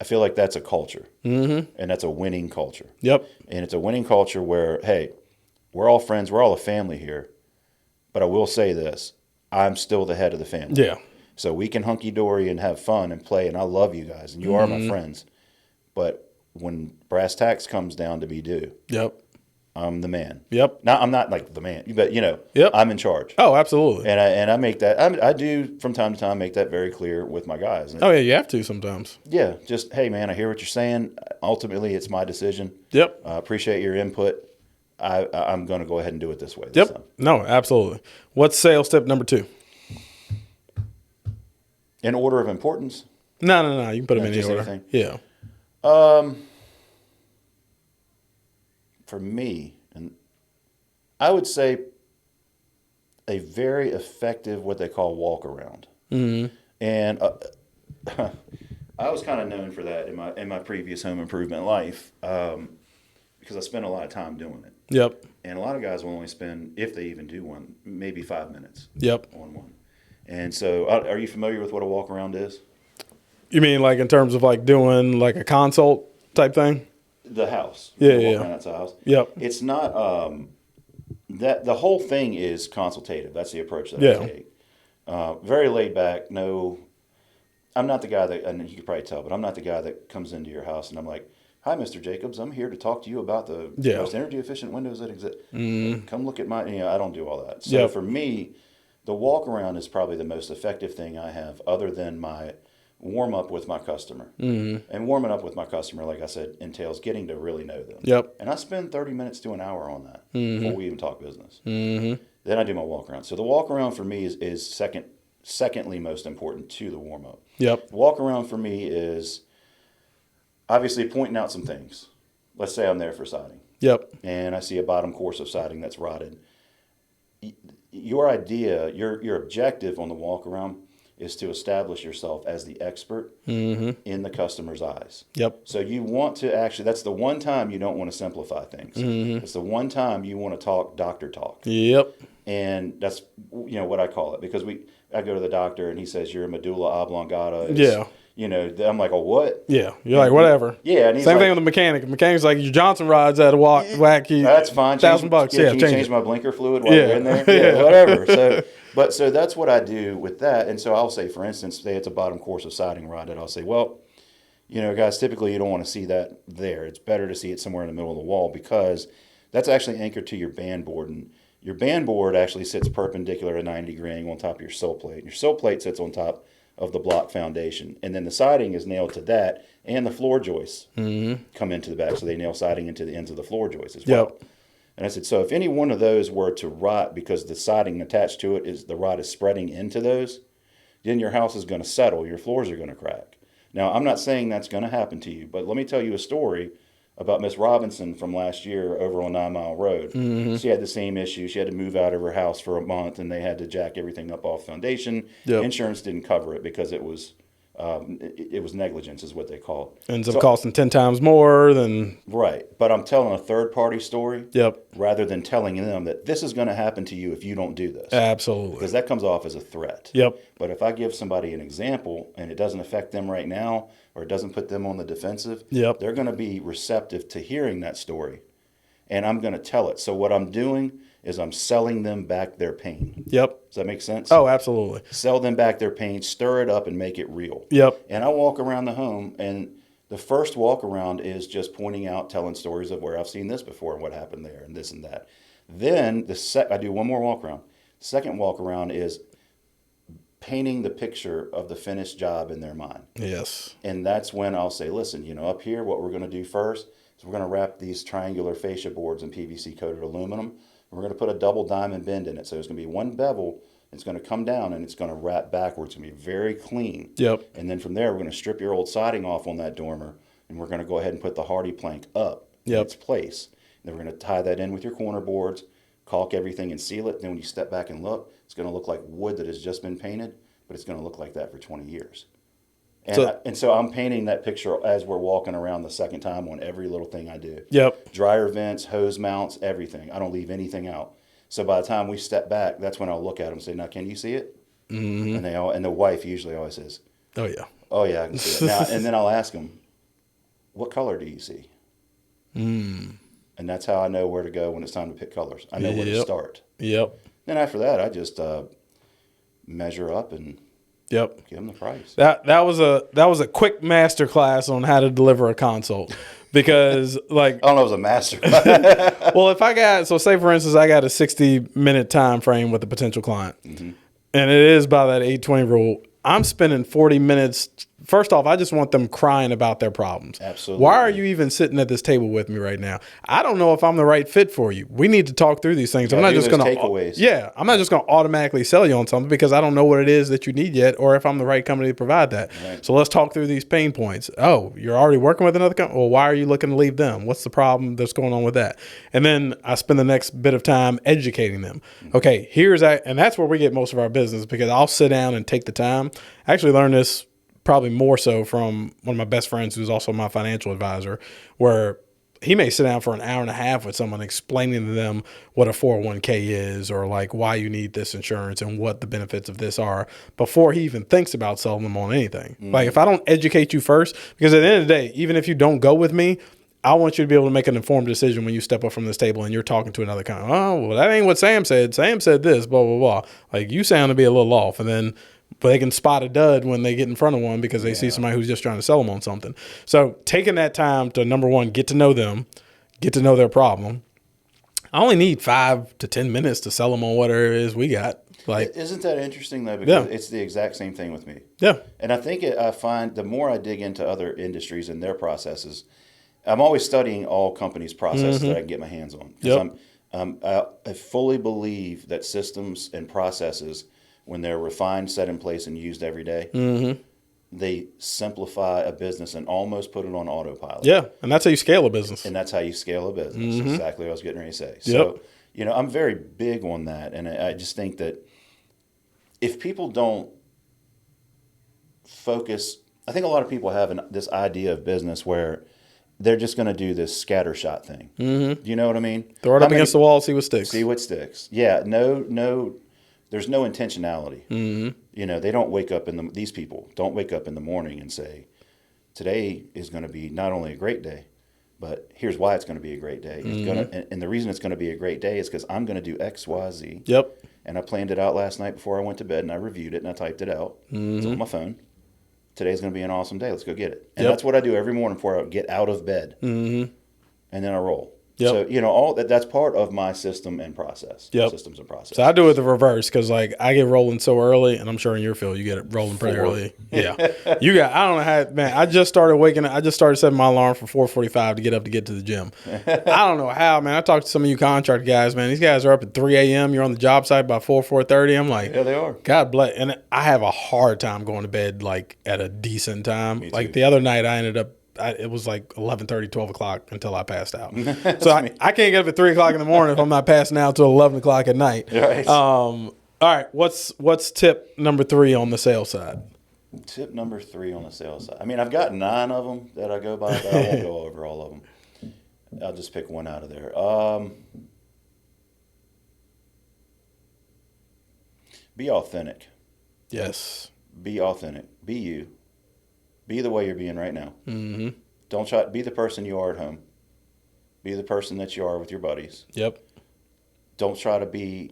[SPEAKER 2] I feel like that's a culture, and that's a winning culture.
[SPEAKER 1] Yep.
[SPEAKER 2] And it's a winning culture where, hey, we're all friends, we're all a family here. But I will say this, I'm still the head of the family.
[SPEAKER 1] Yeah.
[SPEAKER 2] So we can hunky-dory and have fun and play, and I love you guys, and you are my friends. But when brass tacks comes down to be due,
[SPEAKER 1] Yep.
[SPEAKER 2] I'm the man.
[SPEAKER 1] Yep.
[SPEAKER 2] Now, I'm not like the man, but,
[SPEAKER 1] Yep.
[SPEAKER 2] I'm in charge.
[SPEAKER 1] Oh, absolutely.
[SPEAKER 2] And I make that, I do from time to time make that very clear with my guys. And
[SPEAKER 1] Oh, yeah, you have to sometimes.
[SPEAKER 2] yeah, just, hey, man, I hear what you're saying. Ultimately, it's my decision.
[SPEAKER 1] Yep.
[SPEAKER 2] I appreciate your input. I'm going to go ahead and do it this way. This
[SPEAKER 1] Yep.
[SPEAKER 2] time.
[SPEAKER 1] No, absolutely. What's sales tip number 2?
[SPEAKER 2] In order of importance,
[SPEAKER 1] No. You can put them
[SPEAKER 2] No,
[SPEAKER 1] in any
[SPEAKER 2] just
[SPEAKER 1] order.
[SPEAKER 2] anything.
[SPEAKER 1] Yeah.
[SPEAKER 2] for me, and I would say a very effective what they call walk around. And I was kind of known for that in my previous home improvement life because I spent a lot of time doing it.
[SPEAKER 1] Yep.
[SPEAKER 2] And a lot of guys will only spend, if they even do one, maybe 5 minutes
[SPEAKER 1] Yep.
[SPEAKER 2] on one. And so, are you familiar with what a walk around is?
[SPEAKER 1] You mean like in terms of like doing like a consult type thing?
[SPEAKER 2] The house.
[SPEAKER 1] Yeah,
[SPEAKER 2] Walk
[SPEAKER 1] yeah.
[SPEAKER 2] around outside the house.
[SPEAKER 1] Yep.
[SPEAKER 2] It's not that the whole thing is consultative. That's the approach that
[SPEAKER 1] Yeah.
[SPEAKER 2] I take. Very laid back. No, I'm not the guy that, and you could probably tell, but I'm not the guy that comes into your house and I'm like, "Hi, Mr. Jacobs. I'm here to talk to you about the
[SPEAKER 1] Yeah.
[SPEAKER 2] most energy efficient windows that exist. Come look at my." I don't do all that. So
[SPEAKER 1] Yep.
[SPEAKER 2] for me, the walk around is probably the most effective thing I have, other than my warm up with my customer. And warming up with my customer, like I said, entails getting to really know them.
[SPEAKER 1] Yep.
[SPEAKER 2] And I spend 30 minutes to an hour on that before we even talk business. Then I do my walk around. So the walk around for me is secondly most important to the warm up.
[SPEAKER 1] Yep.
[SPEAKER 2] Walk around for me is obviously pointing out some things. Let's say I'm there for siding
[SPEAKER 1] Yep.
[SPEAKER 2] and I see a bottom course of siding that's rotted. Your idea, your objective on the walk around is to establish yourself as the expert in the customer's eyes.
[SPEAKER 1] Yep.
[SPEAKER 2] So you want to actually, that's the one time you don't want to simplify things. It's the one time you want to talk doctor talk.
[SPEAKER 1] Yep.
[SPEAKER 2] And that's, what I call it, because I go to the doctor and he says, "You're a medulla oblongata."
[SPEAKER 1] Yeah.
[SPEAKER 2] I'm like, "Oh, what?"
[SPEAKER 1] Yeah. You're like, whatever.
[SPEAKER 2] Yeah. And he's
[SPEAKER 1] Same
[SPEAKER 2] like,
[SPEAKER 1] thing with the mechanic. The mechanic's like, your Johnson rod's at a whack.
[SPEAKER 2] "That's fine.
[SPEAKER 1] $1,000.
[SPEAKER 2] Yeah,
[SPEAKER 1] Yeah.
[SPEAKER 2] can you
[SPEAKER 1] Change
[SPEAKER 2] change
[SPEAKER 1] it.
[SPEAKER 2] my blinker fluid while
[SPEAKER 1] Yeah.
[SPEAKER 2] you're in there?"
[SPEAKER 1] Yeah.
[SPEAKER 2] Whatever. So that's what I do with that. And so I'll say, for instance, say it's a bottom course of siding rotted. I'll say, "Well, guys, typically you don't want to see that there. It's better to see it somewhere in the middle of the wall because that's actually anchored to your band board. And your band board actually sits perpendicular at a 90-degree angle on top of your sill plate. And your sill plate sits on top of the block foundation. And then the siding is nailed to that, and the floor joists come into the back. So they nail siding into the ends of the floor joists as well."
[SPEAKER 1] Yep.
[SPEAKER 2] And I said, so if any one of those were to rot because the siding attached to it the rot is spreading into those, then your house is going to settle. Your floors are going to crack. Now, I'm not saying that's going to happen to you, but let me tell you a story about Miss Robinson from last year over on 9 Mile Road. She had the same issue. She had to move out of her house for a month, and they had to jack everything up off foundation.
[SPEAKER 1] Yep.
[SPEAKER 2] Insurance didn't cover it because it was negligence is what they call it.
[SPEAKER 1] Ends up costing 10 times more than.
[SPEAKER 2] Right. But I'm telling a third-party story
[SPEAKER 1] Yep.
[SPEAKER 2] rather than telling them that this is going to happen to you if you don't do this.
[SPEAKER 1] Absolutely.
[SPEAKER 2] Because that comes off as a threat.
[SPEAKER 1] Yep.
[SPEAKER 2] But if I give somebody an example and it doesn't affect them right now or it doesn't put them on the defensive,
[SPEAKER 1] Yep.
[SPEAKER 2] they're going to be receptive to hearing that story. And I'm going to tell it. So what I'm doing is I'm selling them back their pain.
[SPEAKER 1] Yep.
[SPEAKER 2] Does that make sense?
[SPEAKER 1] Oh, absolutely.
[SPEAKER 2] Sell them back their pain, stir it up, and make it real.
[SPEAKER 1] Yep.
[SPEAKER 2] And I walk around the home, and the first walk around is just pointing out, telling stories of where I've seen this before and what happened there and this and that. Then I do one more walk around. The second walk around is painting the picture of the finished job in their mind.
[SPEAKER 1] Yes.
[SPEAKER 2] And that's when I'll say, listen, you know, up here, what we're going to do first is we're going to wrap these triangular fascia boards in PVC coated aluminum. And we're going to put a double diamond bend in it. So there's going to be one bevel. It's going to come down and it's going to wrap backwards. It's going to be very clean.
[SPEAKER 1] Yep.
[SPEAKER 2] And then from there, we're going to strip your old siding off on that dormer. And we're going to go ahead and put the hardy plank up in its place. And then we're going to tie that in with your corner boards, caulk everything and seal it. Then when you step back and look, it's going to look like wood that has just been painted, but it's going to look like that for 20 years. And so I'm painting that picture as we're walking around the second time on every little thing I do.
[SPEAKER 1] Yep.
[SPEAKER 2] Dryer vents, hose mounts, everything. I don't leave anything out. So by the time we step back, that's when I'll look at them and say, now, can you see it? Mm-hmm. And the wife usually always says,
[SPEAKER 1] oh, yeah.
[SPEAKER 2] Oh, yeah, I can see it. Now, and then I'll ask them, what color do you see? And that's how I know where to go when it's time to pick colors. I know where to start.
[SPEAKER 1] Yep.
[SPEAKER 2] Then after that, I just measure up and give them the price.
[SPEAKER 1] That was a quick master class on how to deliver a consult, because like
[SPEAKER 2] I don't know, it was a master.
[SPEAKER 1] Well, if I got, so say for instance, I got a 60-minute time frame with a potential client, and it is by that 8:20 rule. I'm spending 40 minutes. First off, I just want them crying about their problems.
[SPEAKER 2] Absolutely.
[SPEAKER 1] Why are you even sitting at this table with me right now? I don't know if I'm the right fit for you. We need to talk through these things. I'm not just going to I'm not just going to automatically sell you on something because I don't know what it is that you need yet, or if I'm the right company to provide that. Right. So let's talk through these pain points. Oh, you're already working with another company? Well, why are you looking to leave them? What's the problem that's going on with that? And then I spend the next bit of time educating them. Okay, and that's where we get most of our business, because I'll sit down and take the time. I actually learned this probably more so from one of my best friends who's also my financial advisor, where he may sit down for an hour and a half with someone explaining to them what a 401k is, or like why you need this insurance and what the benefits of this are, before he even thinks about selling them on anything. Like if I don't educate you first, because at the end of the day, even if you don't go with me, I want you to be able to make an informed decision when you step up from this table and you're talking to another company. Oh, well, that ain't what Sam said. Sam said this, blah, blah, blah. Like you sound to be a little off. And then but they can spot a dud when they get in front of one because they see somebody who's just trying to sell them on something. So taking that time to, number one, get to know them, get to know their problem. I only need 5 to 10 minutes to sell them on whatever it is we got. Like,
[SPEAKER 2] isn't that interesting though? Because it's the exact same thing with me.
[SPEAKER 1] Yeah.
[SPEAKER 2] And I think I find the more I dig into other industries and their processes, I'm always studying all companies' processes that I can get my hands on. Because I fully believe that systems and processes, when they're refined, set in place, and used every day, they simplify a business and almost put it on autopilot.
[SPEAKER 1] Yeah, and that's how you scale a business.
[SPEAKER 2] And that's how you scale a business. Exactly what I was getting ready to say. So, you know, I'm very big on that. And I just think that if people don't focus, I think a lot of people have this idea of business where they're just going to do this scattershot thing. Do you know what I mean?
[SPEAKER 1] Throw it up against the wall, see what sticks.
[SPEAKER 2] See what sticks. Yeah, no. There's no intentionality. You know, they don't wake up these people don't wake up in the morning and say, today is going to be not only a great day, but here's why it's going to be a great day. It's and the reason it's going to be a great day is because I'm going to do X, Y, Z.
[SPEAKER 1] Yep.
[SPEAKER 2] And I planned it out last night before I went to bed, and I reviewed it, and I typed it out. It's on my phone. Today's going to be an awesome day. Let's go get it. And that's what I do every morning before I get out of bed. And then I roll. So, you know, all that's part of my system and process. Systems and process.
[SPEAKER 1] So I do it the reverse, because like I get rolling so early, and I'm sure in your field you get it rolling pretty early. Yeah. I don't know how, man, I just started setting my alarm for 4:45 to get up to get to the gym. I don't know how, man. I talked to some of you contract guys, man. These guys are up at 3 a.m. You're on the job site by 4:30. I'm like,
[SPEAKER 2] yeah, they are.
[SPEAKER 1] God bless. And I have a hard time going to bed like at a decent time.
[SPEAKER 2] Me too.
[SPEAKER 1] Like the other night I ended up, it was like 11:30, 12 o'clock until I passed out. So I can't get up at 3 o'clock in the morning if I'm not passing out till 11 o'clock at night.
[SPEAKER 2] Right.
[SPEAKER 1] All right. What's tip number 3 on the sales side?
[SPEAKER 2] Tip number 3 on the sales side. I mean, I've got 9 of them that I go by, but I won't go over all of them. I'll just pick one out of there. Be authentic.
[SPEAKER 1] Yes.
[SPEAKER 2] Be authentic. Be you. Be the way you're being right now. Don't try. Be the person you are at home. Be the person that you are with your buddies.
[SPEAKER 1] Yep.
[SPEAKER 2] Don't try to be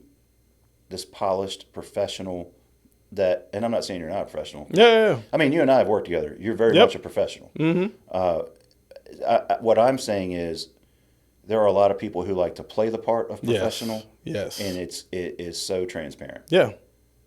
[SPEAKER 2] this polished professional and I'm not saying you're not a professional.
[SPEAKER 1] Yeah.
[SPEAKER 2] I mean, you and I have worked together. You're very much a professional. What I'm saying is there are a lot of people who like to play the part of professional.
[SPEAKER 1] Yes.
[SPEAKER 2] And it is so transparent.
[SPEAKER 1] Yeah.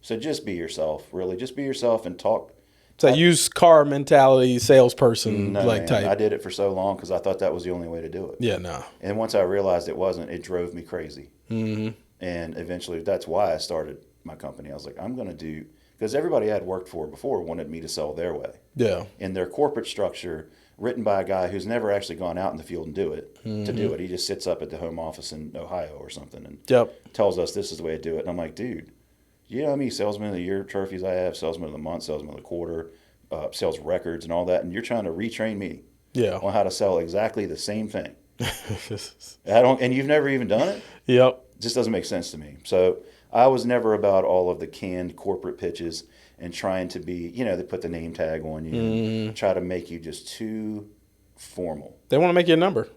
[SPEAKER 2] So just be yourself, really. Just be yourself and talk.
[SPEAKER 1] So used car mentality, salesperson
[SPEAKER 2] No,
[SPEAKER 1] like
[SPEAKER 2] man,
[SPEAKER 1] type.
[SPEAKER 2] I did it for so long because I thought that was the only way to do it.
[SPEAKER 1] Yeah, no.
[SPEAKER 2] And once I realized it wasn't, it drove me crazy. Mm-hmm. And eventually, that's why I started my company. I was like, I'm going to do, because everybody I had worked for before wanted me to sell their way.
[SPEAKER 1] Yeah.
[SPEAKER 2] In their corporate structure, written by a guy who's never actually gone out in the field and do it. To do it, he just sits up at the home office in Ohio or something and tells us this is the way to do it. And I'm like, dude, you know how many salesman of the year trophies I have, salesman of the month, salesman of the quarter, sales records and all that, and you're trying to retrain me on how to sell exactly the same thing. And you've never even done it?
[SPEAKER 1] Yep.
[SPEAKER 2] It just doesn't make sense to me. So I was never about all of the canned corporate pitches and trying to be, they put the name tag on you and try to make you just too formal.
[SPEAKER 1] They want to make you a number.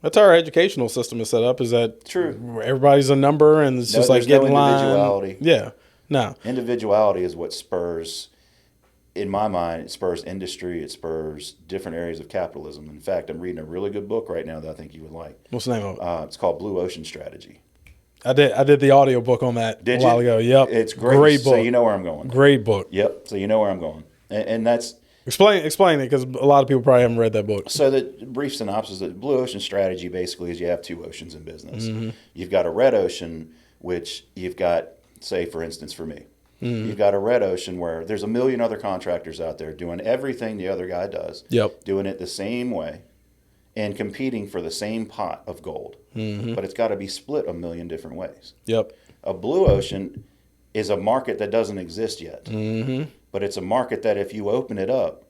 [SPEAKER 1] That's how our educational system is set up, is that
[SPEAKER 2] true.
[SPEAKER 1] Everybody's a number and it's just like getting
[SPEAKER 2] individuality.
[SPEAKER 1] Yeah. No.
[SPEAKER 2] Individuality is what spurs, in my mind, it spurs industry, it spurs different areas of capitalism. In fact, I'm reading a really good book right now that I think you would like.
[SPEAKER 1] What's the name of it?
[SPEAKER 2] It's called Blue Ocean Strategy.
[SPEAKER 1] I did the audio book on that a while ago. Yep.
[SPEAKER 2] It's great.
[SPEAKER 1] Great book.
[SPEAKER 2] So you know where I'm going.
[SPEAKER 1] Great book.
[SPEAKER 2] Yep. So you know where I'm going. And that's...
[SPEAKER 1] Explain it, because a lot of people probably haven't read that book.
[SPEAKER 2] So the brief synopsis, the Blue Ocean Strategy basically is you have two oceans in business. Mm-hmm. You've got a red ocean, which you've got, say, for instance, for me. Mm-hmm. You've got a red ocean where there's a million other contractors out there doing everything the other guy does, doing it the same way, and competing for the same pot of gold. Mm-hmm. But it's got to be split a million different ways.
[SPEAKER 1] Yep.
[SPEAKER 2] A blue ocean is a market that doesn't exist yet. Mm-hmm. But it's a market that if you open it up,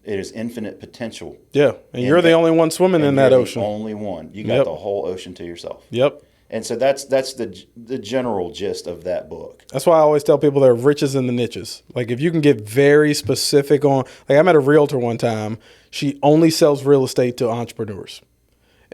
[SPEAKER 2] it is infinite potential.
[SPEAKER 1] Yeah, and you're the only one swimming in that ocean.
[SPEAKER 2] The only one. You got the whole ocean to yourself.
[SPEAKER 1] Yep. And
[SPEAKER 2] so that's the general gist of that book.
[SPEAKER 1] That's why I always tell people there are riches in the niches. Like if you can get very specific on, like I met a realtor one time. She only sells real estate to entrepreneurs.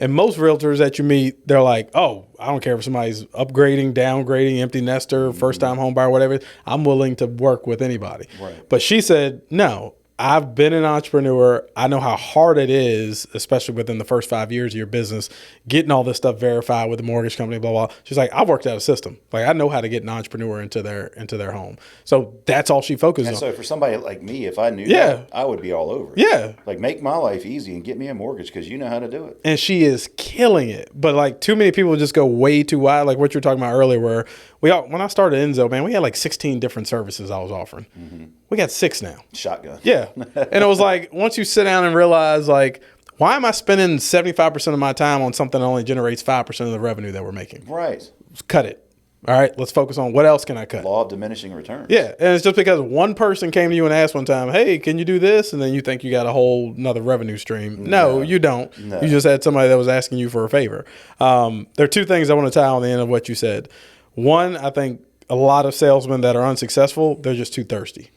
[SPEAKER 1] And most realtors that you meet, they're like, oh, I don't care if somebody's upgrading, downgrading, empty nester, first-time home buyer, whatever. I'm willing to work with anybody.
[SPEAKER 2] Right.
[SPEAKER 1] But she said, no, I've been an entrepreneur. I know how hard it is, especially within the first 5 years of your business, getting all this stuff verified with the mortgage company, blah, blah. She's like, I've worked out a system. Like I know how to get an entrepreneur into their home. So that's all she focuses on.
[SPEAKER 2] So for somebody like me, if I knew that, I would be all over it.
[SPEAKER 1] Yeah.
[SPEAKER 2] Like make my life easy and get me a mortgage because you know how to do it.
[SPEAKER 1] And she is killing it. But like too many people just go way too wide. Like what you were talking about earlier, where when I started Enzo, man, we had like 16 different services I was offering. Mm-hmm. We got 6 now.
[SPEAKER 2] Shotgun.
[SPEAKER 1] Yeah. And it was like, once you sit down and realize, like, why am I spending 75% of my time on something that only generates 5% of the revenue that we're making?
[SPEAKER 2] Right.
[SPEAKER 1] Cut it. All right. Let's focus on what else can I cut?
[SPEAKER 2] Law of diminishing returns.
[SPEAKER 1] Yeah. And it's just because one person came to you and asked one time, hey, can you do this? And then you think you got a whole another revenue stream. No, you don't. No. You just had somebody that was asking you for a favor. There are 2 things I want to tie on the end of what you said. One, I think a lot of salesmen that are unsuccessful, they're just too thirsty.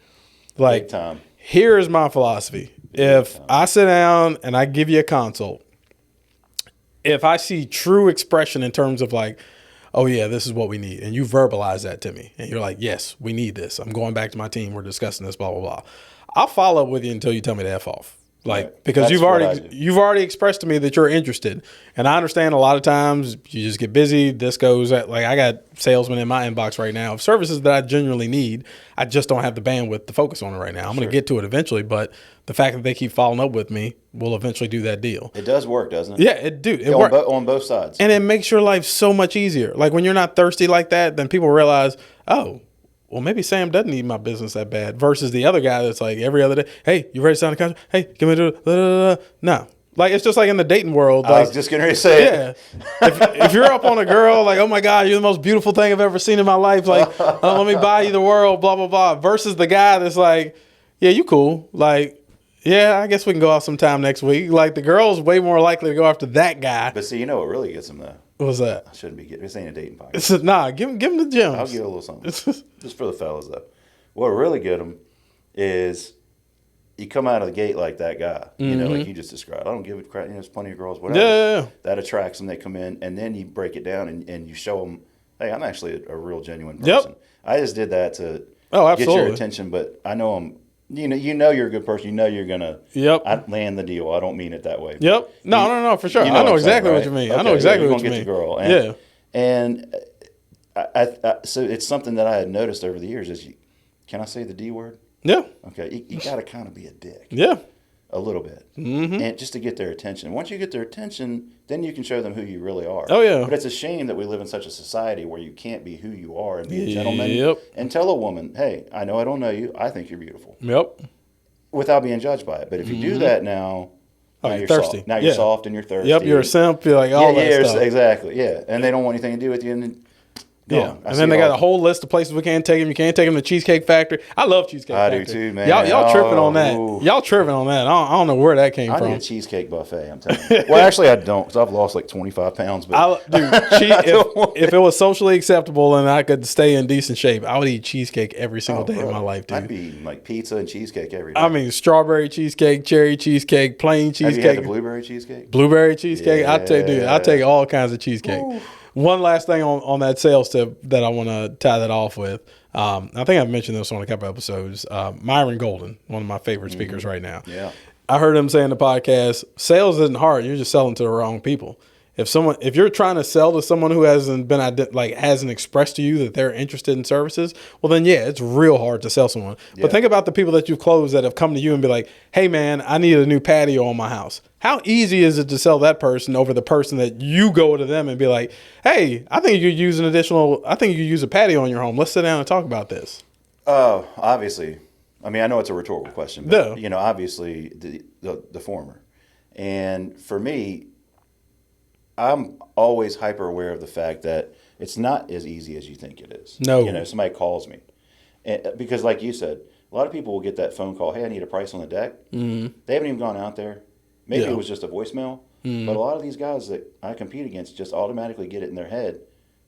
[SPEAKER 1] Like,
[SPEAKER 2] big time.
[SPEAKER 1] Here's my philosophy. If I sit down and I give you a consult, if I see true expression in terms of like, oh yeah, this is what we need, and you verbalize that to me, and you're like, yes, we need this. I'm going back to my team. We're discussing this, blah, blah, blah. I'll follow up with you until you tell me to F off. Like, right. Because you've already expressed to me that you're interested. And I understand a lot of times you just get busy. This goes at, like, I got salesmen in my inbox right now of services that I genuinely need. I just don't have the bandwidth to focus on it right now. I'm going to get to it eventually, but the fact that they keep following up with me will eventually do that deal.
[SPEAKER 2] It does work, doesn't it?
[SPEAKER 1] Yeah, it works.
[SPEAKER 2] On both sides.
[SPEAKER 1] And it makes your life so much easier. Like when you're not thirsty like that, then people realize, oh, well, maybe Sam doesn't need my business that bad versus the other guy that's like every other day, hey, you ready to sign a contract? Hey, give me the no. Like, it's just like in the dating world. Like,
[SPEAKER 2] I was just getting ready to say
[SPEAKER 1] it. If you're up on a girl, like, oh my God, you're the most beautiful thing I've ever seen in my life. Like, let me buy you the world, blah, blah, blah. Versus the guy that's like, yeah, you cool. Like, yeah, I guess we can go out sometime next week. Like, the girl's way more likely to go after that guy.
[SPEAKER 2] But see, you know what really gets him though?
[SPEAKER 1] What's that?
[SPEAKER 2] I shouldn't be getting this. Ain't a dating podcast.
[SPEAKER 1] Nah, give him the gems.
[SPEAKER 2] I'll give you a little something. Just for the fellas though. What really get them is you come out of the gate like that guy, you know, like you just described. I don't give a crap. You know, there's plenty of girls, whatever.
[SPEAKER 1] Yeah.
[SPEAKER 2] That attracts them. They come in, and then you break it down and you show them, hey, I'm actually a real genuine person. Yep. I just did that to get your attention, but I know I'm. You know you're a good person. You know you're gonna land the deal. I don't mean it that way.
[SPEAKER 1] Yep. No, for sure. You know I know exactly what you mean. Okay, I know exactly what you mean.
[SPEAKER 2] You're gonna get the girl. And So it's something that I had noticed over the years is, can I say the D word?
[SPEAKER 1] Yeah.
[SPEAKER 2] Okay, you got to kind of be a dick.
[SPEAKER 1] Yeah.
[SPEAKER 2] A little bit. And just to get their attention. Once you get their attention, then you can show them who you really are.
[SPEAKER 1] Oh, yeah.
[SPEAKER 2] But it's a shame that we live in such a society where you can't be who you are and be a gentleman.
[SPEAKER 1] Yep.
[SPEAKER 2] And tell a woman, hey, I know I don't know you. I think you're beautiful.
[SPEAKER 1] Yep.
[SPEAKER 2] Without being judged by it. But if you do that now, now you're
[SPEAKER 1] thirsty.
[SPEAKER 2] soft. Now you're soft and you're thirsty.
[SPEAKER 1] Yep, you're a simp. You're like, all that stuff.
[SPEAKER 2] Exactly, yeah. And they don't want anything to do with you. And then,
[SPEAKER 1] and then they got a whole list of places we can't take them. You can't take them to Cheesecake Factory. I love Cheesecake Factory.
[SPEAKER 2] I do too, man.
[SPEAKER 1] Y'all tripping on that. Y'all tripping on that. I don't know where that came from.
[SPEAKER 2] I need a cheesecake buffet, I'm telling you. Well, actually, I don't, because I've lost like 25 pounds. But
[SPEAKER 1] if it was socially acceptable and I could stay in decent shape, I would eat cheesecake every single day of my life, dude.
[SPEAKER 2] I'd be eating like pizza and cheesecake every day.
[SPEAKER 1] I mean, strawberry cheesecake, cherry cheesecake, plain cheesecake.
[SPEAKER 2] Have you had the blueberry cheesecake?
[SPEAKER 1] Blueberry cheesecake?
[SPEAKER 2] Yeah.
[SPEAKER 1] I tell you, dude, I take all kinds of cheesecake. Ooh. One last thing on that sales tip that I want to tie that off with. I think I've mentioned this on a couple episodes. Myron Golden, one of my favorite speakers right now.
[SPEAKER 2] Yeah.
[SPEAKER 1] I heard him say in the podcast, sales isn't hard. You're just selling to the wrong people. If you're trying to sell to someone who hasn't expressed to you that they're interested in services, well then yeah, it's real hard to sell someone. Yeah. But think about the people that you've closed that have come to you and be like, hey man, I need a new patio on my house. How easy is it to sell that person over the person that you go to them and be like, hey, I think you could use a patio in your home. Let's sit down and talk about this.
[SPEAKER 2] Obviously. I mean, I know it's a rhetorical question, but obviously the former. And for me, I'm always hyper aware of the fact that it's not as easy as you think it is.
[SPEAKER 1] No.
[SPEAKER 2] Somebody calls me. Because like you said, a lot of people will get that phone call, hey, I need a price on the deck. Mm-hmm. They haven't even gone out there. Maybe it was just a voicemail. Mm-hmm. But a lot of these guys that I compete against just automatically get it in their head,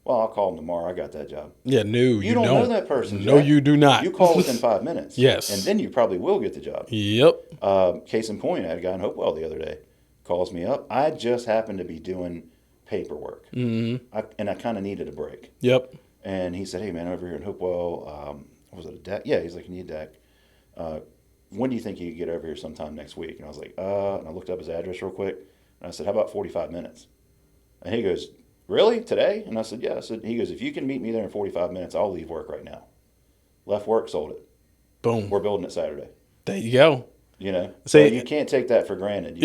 [SPEAKER 2] well, I'll call them tomorrow. I got that job.
[SPEAKER 1] Yeah, no,
[SPEAKER 2] you don't know that person.
[SPEAKER 1] No,
[SPEAKER 2] Jack.
[SPEAKER 1] you do not.
[SPEAKER 2] You call within 5 minutes.
[SPEAKER 1] Yes.
[SPEAKER 2] And then you probably will get the job.
[SPEAKER 1] Yep.
[SPEAKER 2] Case in point, I had a guy in Hopewell the other day. Calls me up. I just happened to be doing paperwork. Mm-hmm. I kind of needed a break.
[SPEAKER 1] Yep.
[SPEAKER 2] And he said, hey, man, over here in Hopewell, was it a deck? Yeah, he's like, you need a deck. When do you think you could get over here sometime next week? And I was like, and I looked up his address real quick. And I said, how about 45 minutes? And he goes, really? Today? And I said, yeah. He goes, if you can meet me there in 45 minutes, I'll leave work right now. Left work, sold it.
[SPEAKER 1] Boom.
[SPEAKER 2] We're building it Saturday.
[SPEAKER 1] There you go.
[SPEAKER 2] So you can't take that for granted.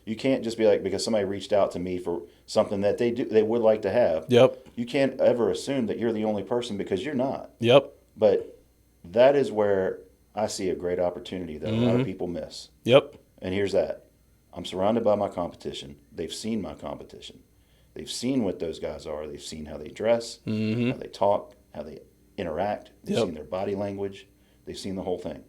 [SPEAKER 2] You can't just be like, because somebody reached out to me for something that they would like to have.
[SPEAKER 1] Yep.
[SPEAKER 2] You can't ever assume that you're the only person, because you're not.
[SPEAKER 1] Yep.
[SPEAKER 2] But that is where I see a great opportunity that a lot of people miss.
[SPEAKER 1] Yep.
[SPEAKER 2] And here's that. I'm surrounded by my competition. They've seen my competition. They've seen what those guys are. They've seen how they dress, how they talk, how they interact. They've seen their body language. They've seen the whole thing.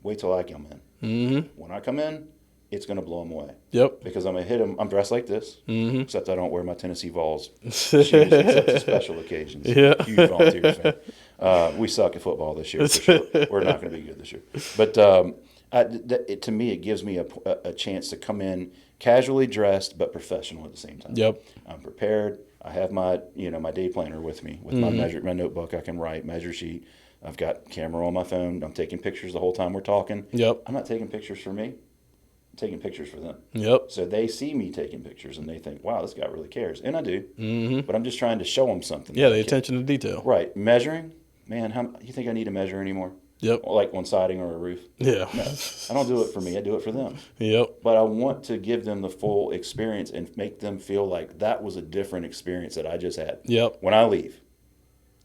[SPEAKER 2] Wait till I come in. Mm-hmm. When I come in, it's going to blow them away.
[SPEAKER 1] Yep.
[SPEAKER 2] Because I'm going to hit them. I'm dressed like this, except I don't wear my Tennessee Vols shoes except for special occasions.
[SPEAKER 1] Yeah.
[SPEAKER 2] Huge Volunteers fan. We suck at football this year, for sure. We're not going to be good this year. But to me, it gives me a chance to come in casually dressed but professional at the same time.
[SPEAKER 1] Yep.
[SPEAKER 2] I'm prepared. I have my my day planner with me with my notebook. I can write, measure sheet. I've got camera on my phone. I'm taking pictures the whole time we're talking.
[SPEAKER 1] Yep.
[SPEAKER 2] I'm not taking pictures for me. I'm taking pictures for them.
[SPEAKER 1] Yep.
[SPEAKER 2] So they see me taking pictures and they think, wow, this guy really cares. And I do. Mm-hmm. But I'm just trying to show them something.
[SPEAKER 1] Yeah, the attention to detail.
[SPEAKER 2] Right. Measuring. Man, you think I need to measure anymore?
[SPEAKER 1] Yep.
[SPEAKER 2] Like on siding or a roof?
[SPEAKER 1] Yeah.
[SPEAKER 2] No, I don't do it for me. I do it for them.
[SPEAKER 1] Yep.
[SPEAKER 2] But I want to give them the full experience and make them feel like that was a different experience that I just had.
[SPEAKER 1] Yep.
[SPEAKER 2] When I leave.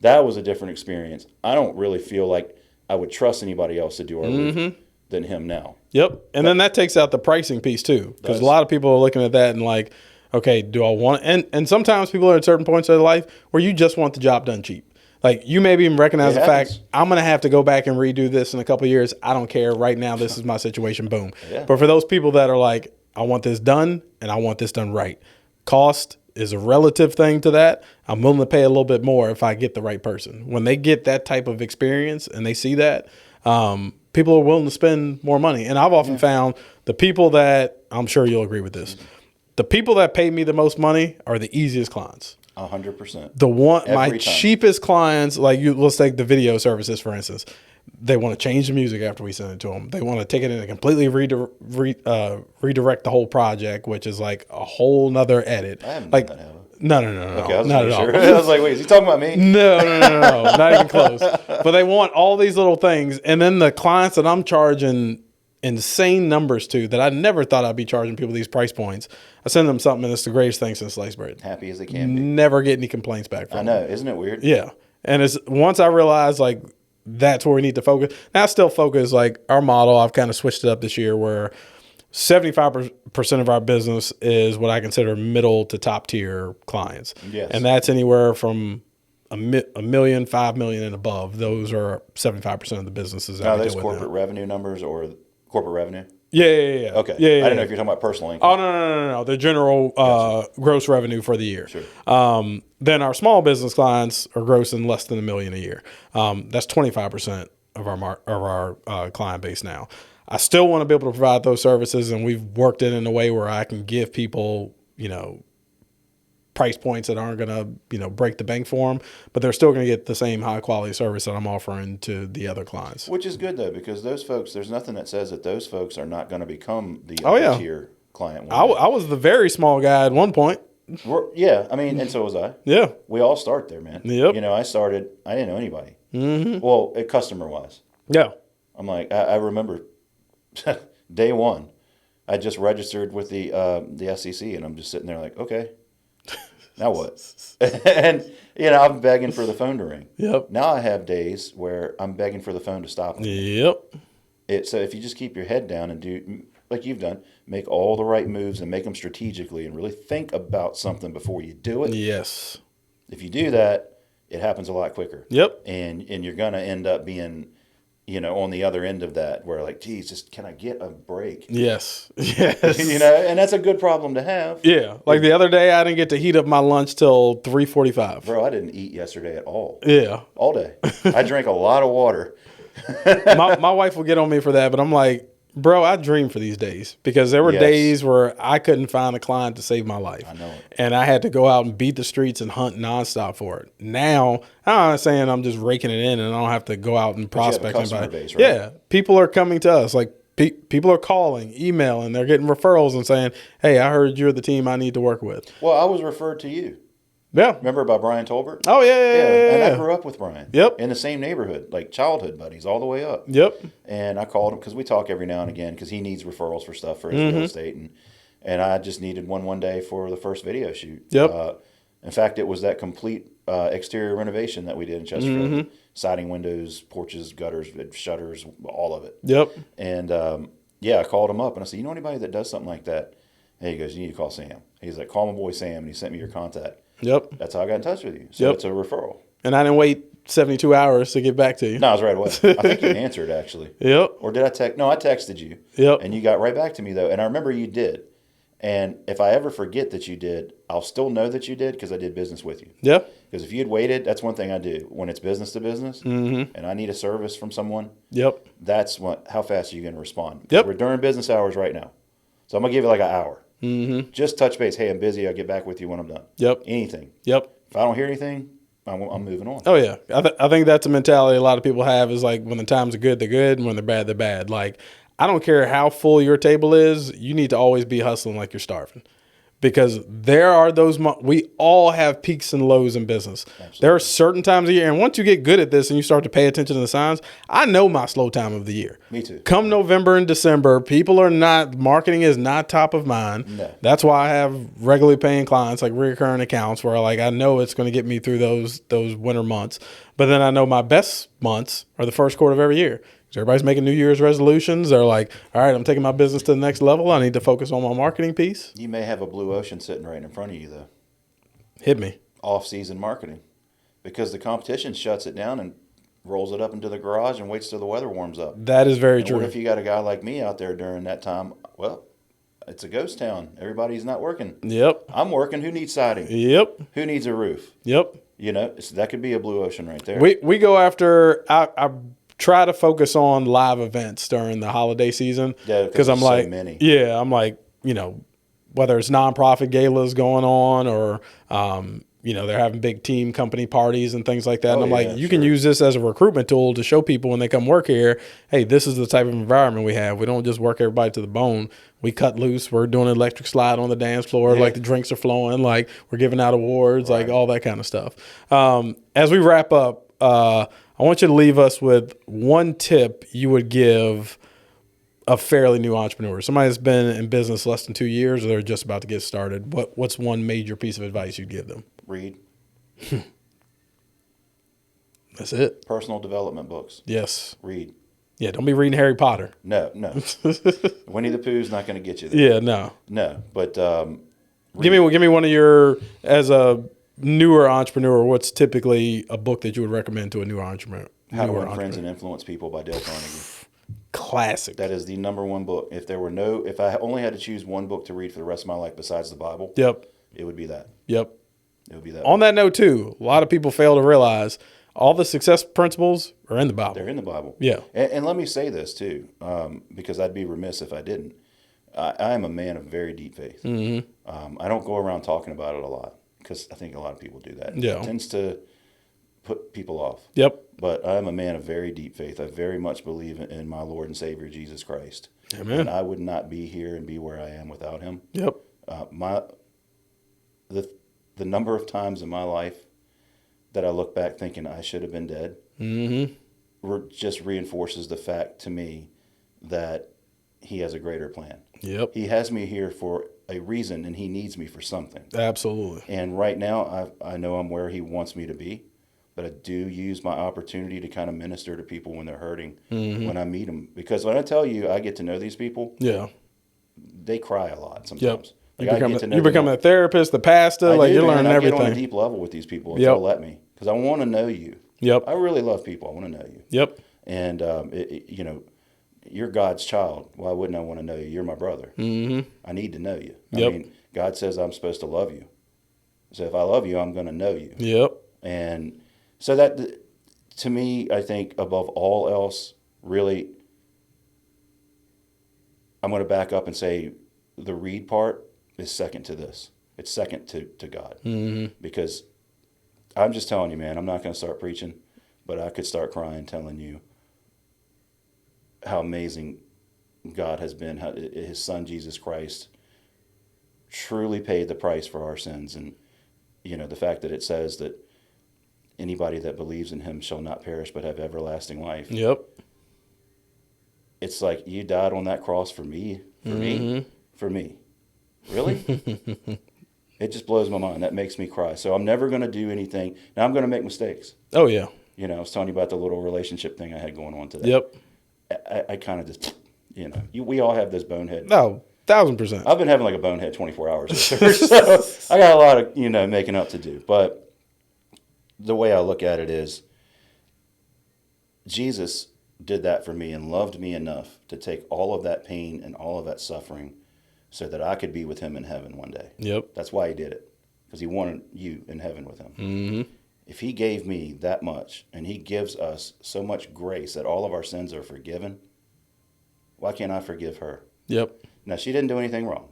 [SPEAKER 2] That was a different experience. I don't really feel like I would trust anybody else to do our roof than him now.
[SPEAKER 1] Yep. And then that takes out the pricing piece too. Because a lot of people are looking at that and like, okay, do I want it? And sometimes people are at certain points of their life where you just want the job done cheap. Like you maybe even recognize the fact, I'm going to have to go back and redo this in a couple of years. I don't care. Right now, this is my situation. Boom. Yeah. But for those people that are like, I want this done and I want this done right. Cost is a relative thing to that. I'm willing to pay a little bit more if I get the right person. When they get that type of experience and they see that, people are willing to spend more money. And I've often found the people that, I'm sure you'll agree with this, the people that pay me the most money are the easiest clients.
[SPEAKER 2] 100%.
[SPEAKER 1] My cheapest clients, like let's take the video services, for instance. They want to change the music after we send it to them. They want to take it in and completely redirect the whole project, which is like a whole nother edit.
[SPEAKER 2] I haven't
[SPEAKER 1] like,
[SPEAKER 2] done that, Okay, I was
[SPEAKER 1] not at
[SPEAKER 2] sure.
[SPEAKER 1] all.
[SPEAKER 2] I was like, wait, is he talking about me?
[SPEAKER 1] No, not even close. But they want all these little things, and then the clients that I'm charging insane numbers to that I never thought I'd be charging people these price points. I send them something, and it's the greatest thing since sliced bread.
[SPEAKER 2] Happy as they can be.
[SPEAKER 1] Never get any complaints back from
[SPEAKER 2] I know, isn't it weird?
[SPEAKER 1] Yeah. And it's once I realized like that's where we need to focus. Now I still focus like our model. I've kind of switched it up this year where 75% of our business is what I consider middle to top tier clients.
[SPEAKER 2] Yes.
[SPEAKER 1] And that's anywhere from a million, 5 million and above. Those are 75% of the businesses.
[SPEAKER 2] Are those corporate revenue numbers or corporate revenue?
[SPEAKER 1] Yeah.
[SPEAKER 2] Okay.
[SPEAKER 1] Yeah.
[SPEAKER 2] I didn't know if you're talking about personal income.
[SPEAKER 1] Oh, no. The general gross revenue for the year.
[SPEAKER 2] Sure.
[SPEAKER 1] Then our small business clients are grossing less than $1 million a year. That's 25% of our client base now. I still want to be able to provide those services, and we've worked it in a way where I can give people, price points that aren't going to, break the bank for them, but they're still going to get the same high quality service that I'm offering to the other clients.
[SPEAKER 2] Which is good though, because those folks, there's nothing that says that those folks are not going to become the tier client.
[SPEAKER 1] I was the very small guy at one point.
[SPEAKER 2] Yeah, I mean, and so was I.
[SPEAKER 1] Yeah.
[SPEAKER 2] We all start there, man.
[SPEAKER 1] Yep.
[SPEAKER 2] I didn't know anybody. Mm-hmm. Well, customer wise.
[SPEAKER 1] Yeah.
[SPEAKER 2] I'm like, I remember day one, I just registered with the SEC, and I'm just sitting there like, okay, now what? And I'm begging for the phone to ring.
[SPEAKER 1] Yep.
[SPEAKER 2] Now I have days where I'm begging for the phone to stop.
[SPEAKER 1] Yep.
[SPEAKER 2] So if you just keep your head down and do like you've done, make all the right moves and make them strategically, and really think about something before you do it.
[SPEAKER 1] Yes.
[SPEAKER 2] If you do that, it happens a lot quicker.
[SPEAKER 1] Yep.
[SPEAKER 2] And you're gonna end up being, on the other end of that, where like, geez, just can I get a break?
[SPEAKER 1] Yes.
[SPEAKER 2] And that's a good problem to have.
[SPEAKER 1] Yeah. Like the other day, I didn't get to heat up my lunch till 3:45.
[SPEAKER 2] Bro, I didn't eat yesterday at all.
[SPEAKER 1] Yeah.
[SPEAKER 2] All day. I drank a lot of water.
[SPEAKER 1] my wife will get on me for that, but I'm like, bro, I dream for these days because there were days where I couldn't find a client to save my life.
[SPEAKER 2] I know it.
[SPEAKER 1] And I had to go out and beat the streets and hunt nonstop for it. Now, I'm not saying I'm just raking it in and I don't have to go out and prospect
[SPEAKER 2] customer
[SPEAKER 1] anybody.
[SPEAKER 2] base, right?
[SPEAKER 1] Yeah. People are coming to us. Like people are calling, emailing, they're getting referrals and saying, hey, I heard you're the team I need to work with.
[SPEAKER 2] Well, I was referred to you.
[SPEAKER 1] Yeah.
[SPEAKER 2] Remember by Brian Tolbert?
[SPEAKER 1] Oh, yeah.
[SPEAKER 2] And I grew up with Brian.
[SPEAKER 1] Yep.
[SPEAKER 2] In the same neighborhood, like childhood buddies all the way up.
[SPEAKER 1] Yep.
[SPEAKER 2] And I called him because we talk every now and again because he needs referrals for stuff for his real estate. And I just needed one day for the first video shoot.
[SPEAKER 1] Yep.
[SPEAKER 2] In fact, it was that complete exterior renovation that we did in Chesterfield. Siding, windows, porches, gutters, shutters, all of it.
[SPEAKER 1] Yep.
[SPEAKER 2] And I called him up and I said, you know anybody that does something like that? And he goes, you need to call Sam. He's like, call my boy Sam. And he sent me your contact.
[SPEAKER 1] Yep.
[SPEAKER 2] That's how I got in touch with you. So it's a referral.
[SPEAKER 1] And I didn't wait 72 hours to get back to you.
[SPEAKER 2] No, I was right away. I think you answered, actually.
[SPEAKER 1] Yep.
[SPEAKER 2] Or did I text? No, I texted you.
[SPEAKER 1] Yep.
[SPEAKER 2] And you got right back to me, though. And I remember you did. And if I ever forget that you did, I'll still know that you did because I did business with you.
[SPEAKER 1] Yeah.
[SPEAKER 2] Because if you had waited, that's one thing I do. When it's business to business and I need a service from someone, that's how fast are you going to respond?
[SPEAKER 1] Yep.
[SPEAKER 2] We're during business hours right now. So I'm going to give it like an hour. Just touch base. Hey, I'm busy. I'll get back with you when I'm done.
[SPEAKER 1] Yep.
[SPEAKER 2] Anything.
[SPEAKER 1] Yep.
[SPEAKER 2] If I don't hear anything, I'm moving on.
[SPEAKER 1] Oh, yeah. I think that's a mentality a lot of people have is like when the times are good, they're good. And when they're bad, they're bad. Like, I don't care how full your table is. You need to always be hustling like you're starving. Because there are those we all have peaks and lows in business. Absolutely. There are certain times of year, and once you get good at this and you start to pay attention to the signs, I know my slow time of the year.
[SPEAKER 2] Me too.
[SPEAKER 1] Come November and December, marketing is not top of mind.
[SPEAKER 2] No.
[SPEAKER 1] That's why I have regularly paying clients, like recurring accounts, where like I know it's going to get me through those winter months. But then I know my best months are the first quarter of every year. So everybody's making New Year's resolutions. They're like, all right, I'm taking my business to the next level. I need to focus on my marketing piece.
[SPEAKER 2] You may have a blue ocean sitting right in front of you, though.
[SPEAKER 1] Hit me.
[SPEAKER 2] Off-season marketing. Because the competition shuts it down and rolls it up into the garage and waits till the weather warms up.
[SPEAKER 1] That is very true.
[SPEAKER 2] What if you got a guy like me out there during that time? Well, it's a ghost town. Everybody's not working.
[SPEAKER 1] Yep.
[SPEAKER 2] I'm working. Who needs siding?
[SPEAKER 1] Yep.
[SPEAKER 2] Who neneeds a roof?
[SPEAKER 1] Yep.
[SPEAKER 2] So that could be a blue ocean right there.
[SPEAKER 1] We go after I try to focus on live events during the holiday season.
[SPEAKER 2] Yeah, because I'm like, so many.
[SPEAKER 1] Yeah, I'm like, whether it's nonprofit galas going on or, they're having big team company parties and things like that. And
[SPEAKER 2] Oh,
[SPEAKER 1] I'm like,
[SPEAKER 2] yeah,
[SPEAKER 1] you can
[SPEAKER 2] sure.
[SPEAKER 1] use this as a recruitment tool to show people when they come work here, hey, this is the type of environment we have. We don't just work everybody to the bone. We cut loose. We're doing an electric slide on the dance floor.
[SPEAKER 2] Yeah.
[SPEAKER 1] Like the drinks are flowing. Like we're giving out awards, like
[SPEAKER 2] Right.
[SPEAKER 1] all that kind of stuff. As we wrap up, I want you to leave us with one tip you would give a fairly new entrepreneur, somebody that's been in business less than 2 years, or they're just about to get started. What's one major piece of advice you'd give them?
[SPEAKER 2] Read
[SPEAKER 1] That's it.
[SPEAKER 2] personal development books.
[SPEAKER 1] Yes.
[SPEAKER 2] Read.
[SPEAKER 1] Yeah. Don't be reading Harry Potter.
[SPEAKER 2] No. Winnie the Pooh's not going to get you there.
[SPEAKER 1] Yeah. No.
[SPEAKER 2] No, but
[SPEAKER 1] Give me one of your, as a newer entrepreneur, what's typically a book that you would recommend to a newer entrepreneur?
[SPEAKER 2] How to Win Friends and Influence People by Dale Carnegie.
[SPEAKER 1] Classic.
[SPEAKER 2] That is the number one book. If I only had to choose one book to read for the rest of my life besides the Bible,
[SPEAKER 1] Yep.
[SPEAKER 2] it would be that.
[SPEAKER 1] Yep.
[SPEAKER 2] It would be that.
[SPEAKER 1] On that note, too, a lot of people fail to realize all the success principles are in the Bible.
[SPEAKER 2] They're in the Bible.
[SPEAKER 1] Yeah.
[SPEAKER 2] And let me say this too, because I'd be remiss if I didn't. I am a man of very deep faith. Mm-hmm. I don't go around talking about it a lot because I think a lot of people do that.
[SPEAKER 1] Yeah.
[SPEAKER 2] It tends to put people off.
[SPEAKER 1] Yep.
[SPEAKER 2] But I'm a man of very deep faith. I very much believe in my Lord and Savior Jesus Christ.
[SPEAKER 1] Amen.
[SPEAKER 2] And I would not be here and be where I am without him.
[SPEAKER 1] Yep.
[SPEAKER 2] The number of times in my life that I look back thinking I should have been dead just reinforces the fact to me that he has a greater plan.
[SPEAKER 1] Yep.
[SPEAKER 2] He has me here for a reason, and he needs me for something.
[SPEAKER 1] Absolutely.
[SPEAKER 2] And right now, I know I'm where he wants me to be, but I do use my opportunity to kind of minister to people when they're hurting, when I meet them. Because when I tell you I get to know these people,
[SPEAKER 1] Yeah.
[SPEAKER 2] they cry a lot sometimes.
[SPEAKER 1] Yep.
[SPEAKER 2] Like
[SPEAKER 1] You become a therapist, the pastor, like you're learning
[SPEAKER 2] I
[SPEAKER 1] everything.
[SPEAKER 2] get on a deep level with these people if
[SPEAKER 1] Yep.
[SPEAKER 2] they'll let me, because I want to know you.
[SPEAKER 1] Yep.
[SPEAKER 2] I really love people. I want to know you.
[SPEAKER 1] Yep.
[SPEAKER 2] And you're God's child. Why wouldn't I want to know you? You're my brother. Mm-hmm. I need to know you.
[SPEAKER 1] Yep.
[SPEAKER 2] I mean, God says I'm supposed to love you. So if I love you, I'm going to know you.
[SPEAKER 1] Yep.
[SPEAKER 2] And so that, to me, I think above all else, really, I'm going to back up and say the read part is second to this. It's second to God. Mm-hmm. Because I'm just telling you, man, I'm not going to start preaching, but I could start crying telling you how amazing God has been, how his son, Jesus Christ, truly paid the price for our sins. And, the fact that it says that anybody that believes in him shall not perish but have everlasting life.
[SPEAKER 1] Yep.
[SPEAKER 2] It's like you died on that cross for me, for me. Really? It just blows my mind. That makes me cry. So I'm never going to do anything. Now I'm going to make mistakes.
[SPEAKER 1] Oh, yeah.
[SPEAKER 2] I was telling you about the little relationship thing I had going on today.
[SPEAKER 1] Yep.
[SPEAKER 2] I kind of just, we all have this bonehead.
[SPEAKER 1] No, 1,000%.
[SPEAKER 2] I've been having like a bonehead 24 hours this year, so I got a lot of, making up to do. But the way I look at it is Jesus did that for me and loved me enough to take all of that pain and all of that suffering so that I could be with him in heaven one day.
[SPEAKER 1] Yep.
[SPEAKER 2] That's why he did it, because he wanted you in heaven with him.
[SPEAKER 1] Mm-hmm.
[SPEAKER 2] If he gave me that much and he gives us so much grace that all of our sins are forgiven, why can't I forgive her?
[SPEAKER 1] Yep.
[SPEAKER 2] Now, she didn't do anything wrong.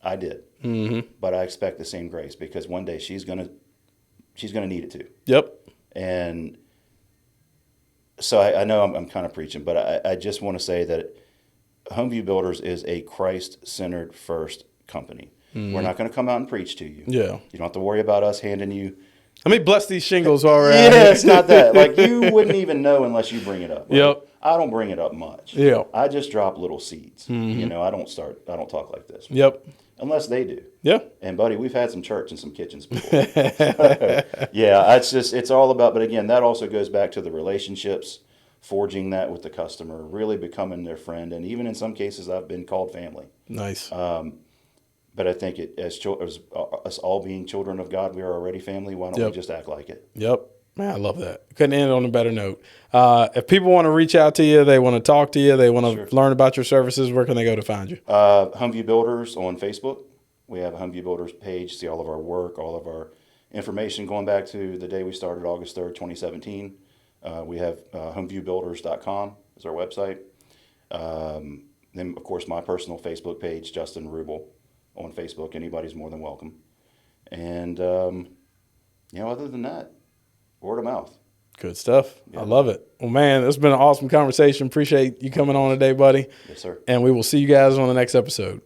[SPEAKER 2] I did.
[SPEAKER 1] Mm-hmm.
[SPEAKER 2] But I expect the same grace, because one day she's gonna need it too.
[SPEAKER 1] Yep.
[SPEAKER 2] And so I know I'm kind of preaching, but I just want to say that Homeview Builders is a Christ-centered first company. Mm-hmm. We're not going to come out and preach to you.
[SPEAKER 1] Yeah.
[SPEAKER 2] You don't have to worry about us handing you.
[SPEAKER 1] Let me bless these shingles while we're at it.
[SPEAKER 2] Yeah, it's not that. Like, you wouldn't even know unless you bring it up. Right?
[SPEAKER 1] Yep.
[SPEAKER 2] I don't bring it up much.
[SPEAKER 1] Yeah.
[SPEAKER 2] I just drop little seeds.
[SPEAKER 1] Mm-hmm.
[SPEAKER 2] I don't talk like this.
[SPEAKER 1] Yep.
[SPEAKER 2] Unless they do.
[SPEAKER 1] Yeah.
[SPEAKER 2] And buddy, we've had some church and some kitchens before. Yeah, it's all about, but again, that also goes back to the relationships, forging that with the customer, really becoming their friend. And even in some cases, I've been called family.
[SPEAKER 1] Nice.
[SPEAKER 2] But I think as us all being children of God, we are already family. Why don't we just act like it?
[SPEAKER 1] Yep. Man, I love that. Couldn't end on a better note. If people want to reach out to you, they want to talk to you, they want to learn about your services, where can they go to find you?
[SPEAKER 2] Homeview Builders on Facebook. We have a Homeview Builders page, see all of our work, all of our information going back to the day we started, August 3rd, 2017. We have homeviewbuilders.com is our website. Then, of course, my personal Facebook page, Justin Rubel, on Facebook. Anybody's more than welcome. And Other than that, word of mouth.
[SPEAKER 1] Good stuff.
[SPEAKER 2] Yeah.
[SPEAKER 1] I love it. Well, man, it's been an awesome conversation. Appreciate you coming on today, buddy.
[SPEAKER 2] Yes, sir.
[SPEAKER 1] And we will see you guys on the next episode.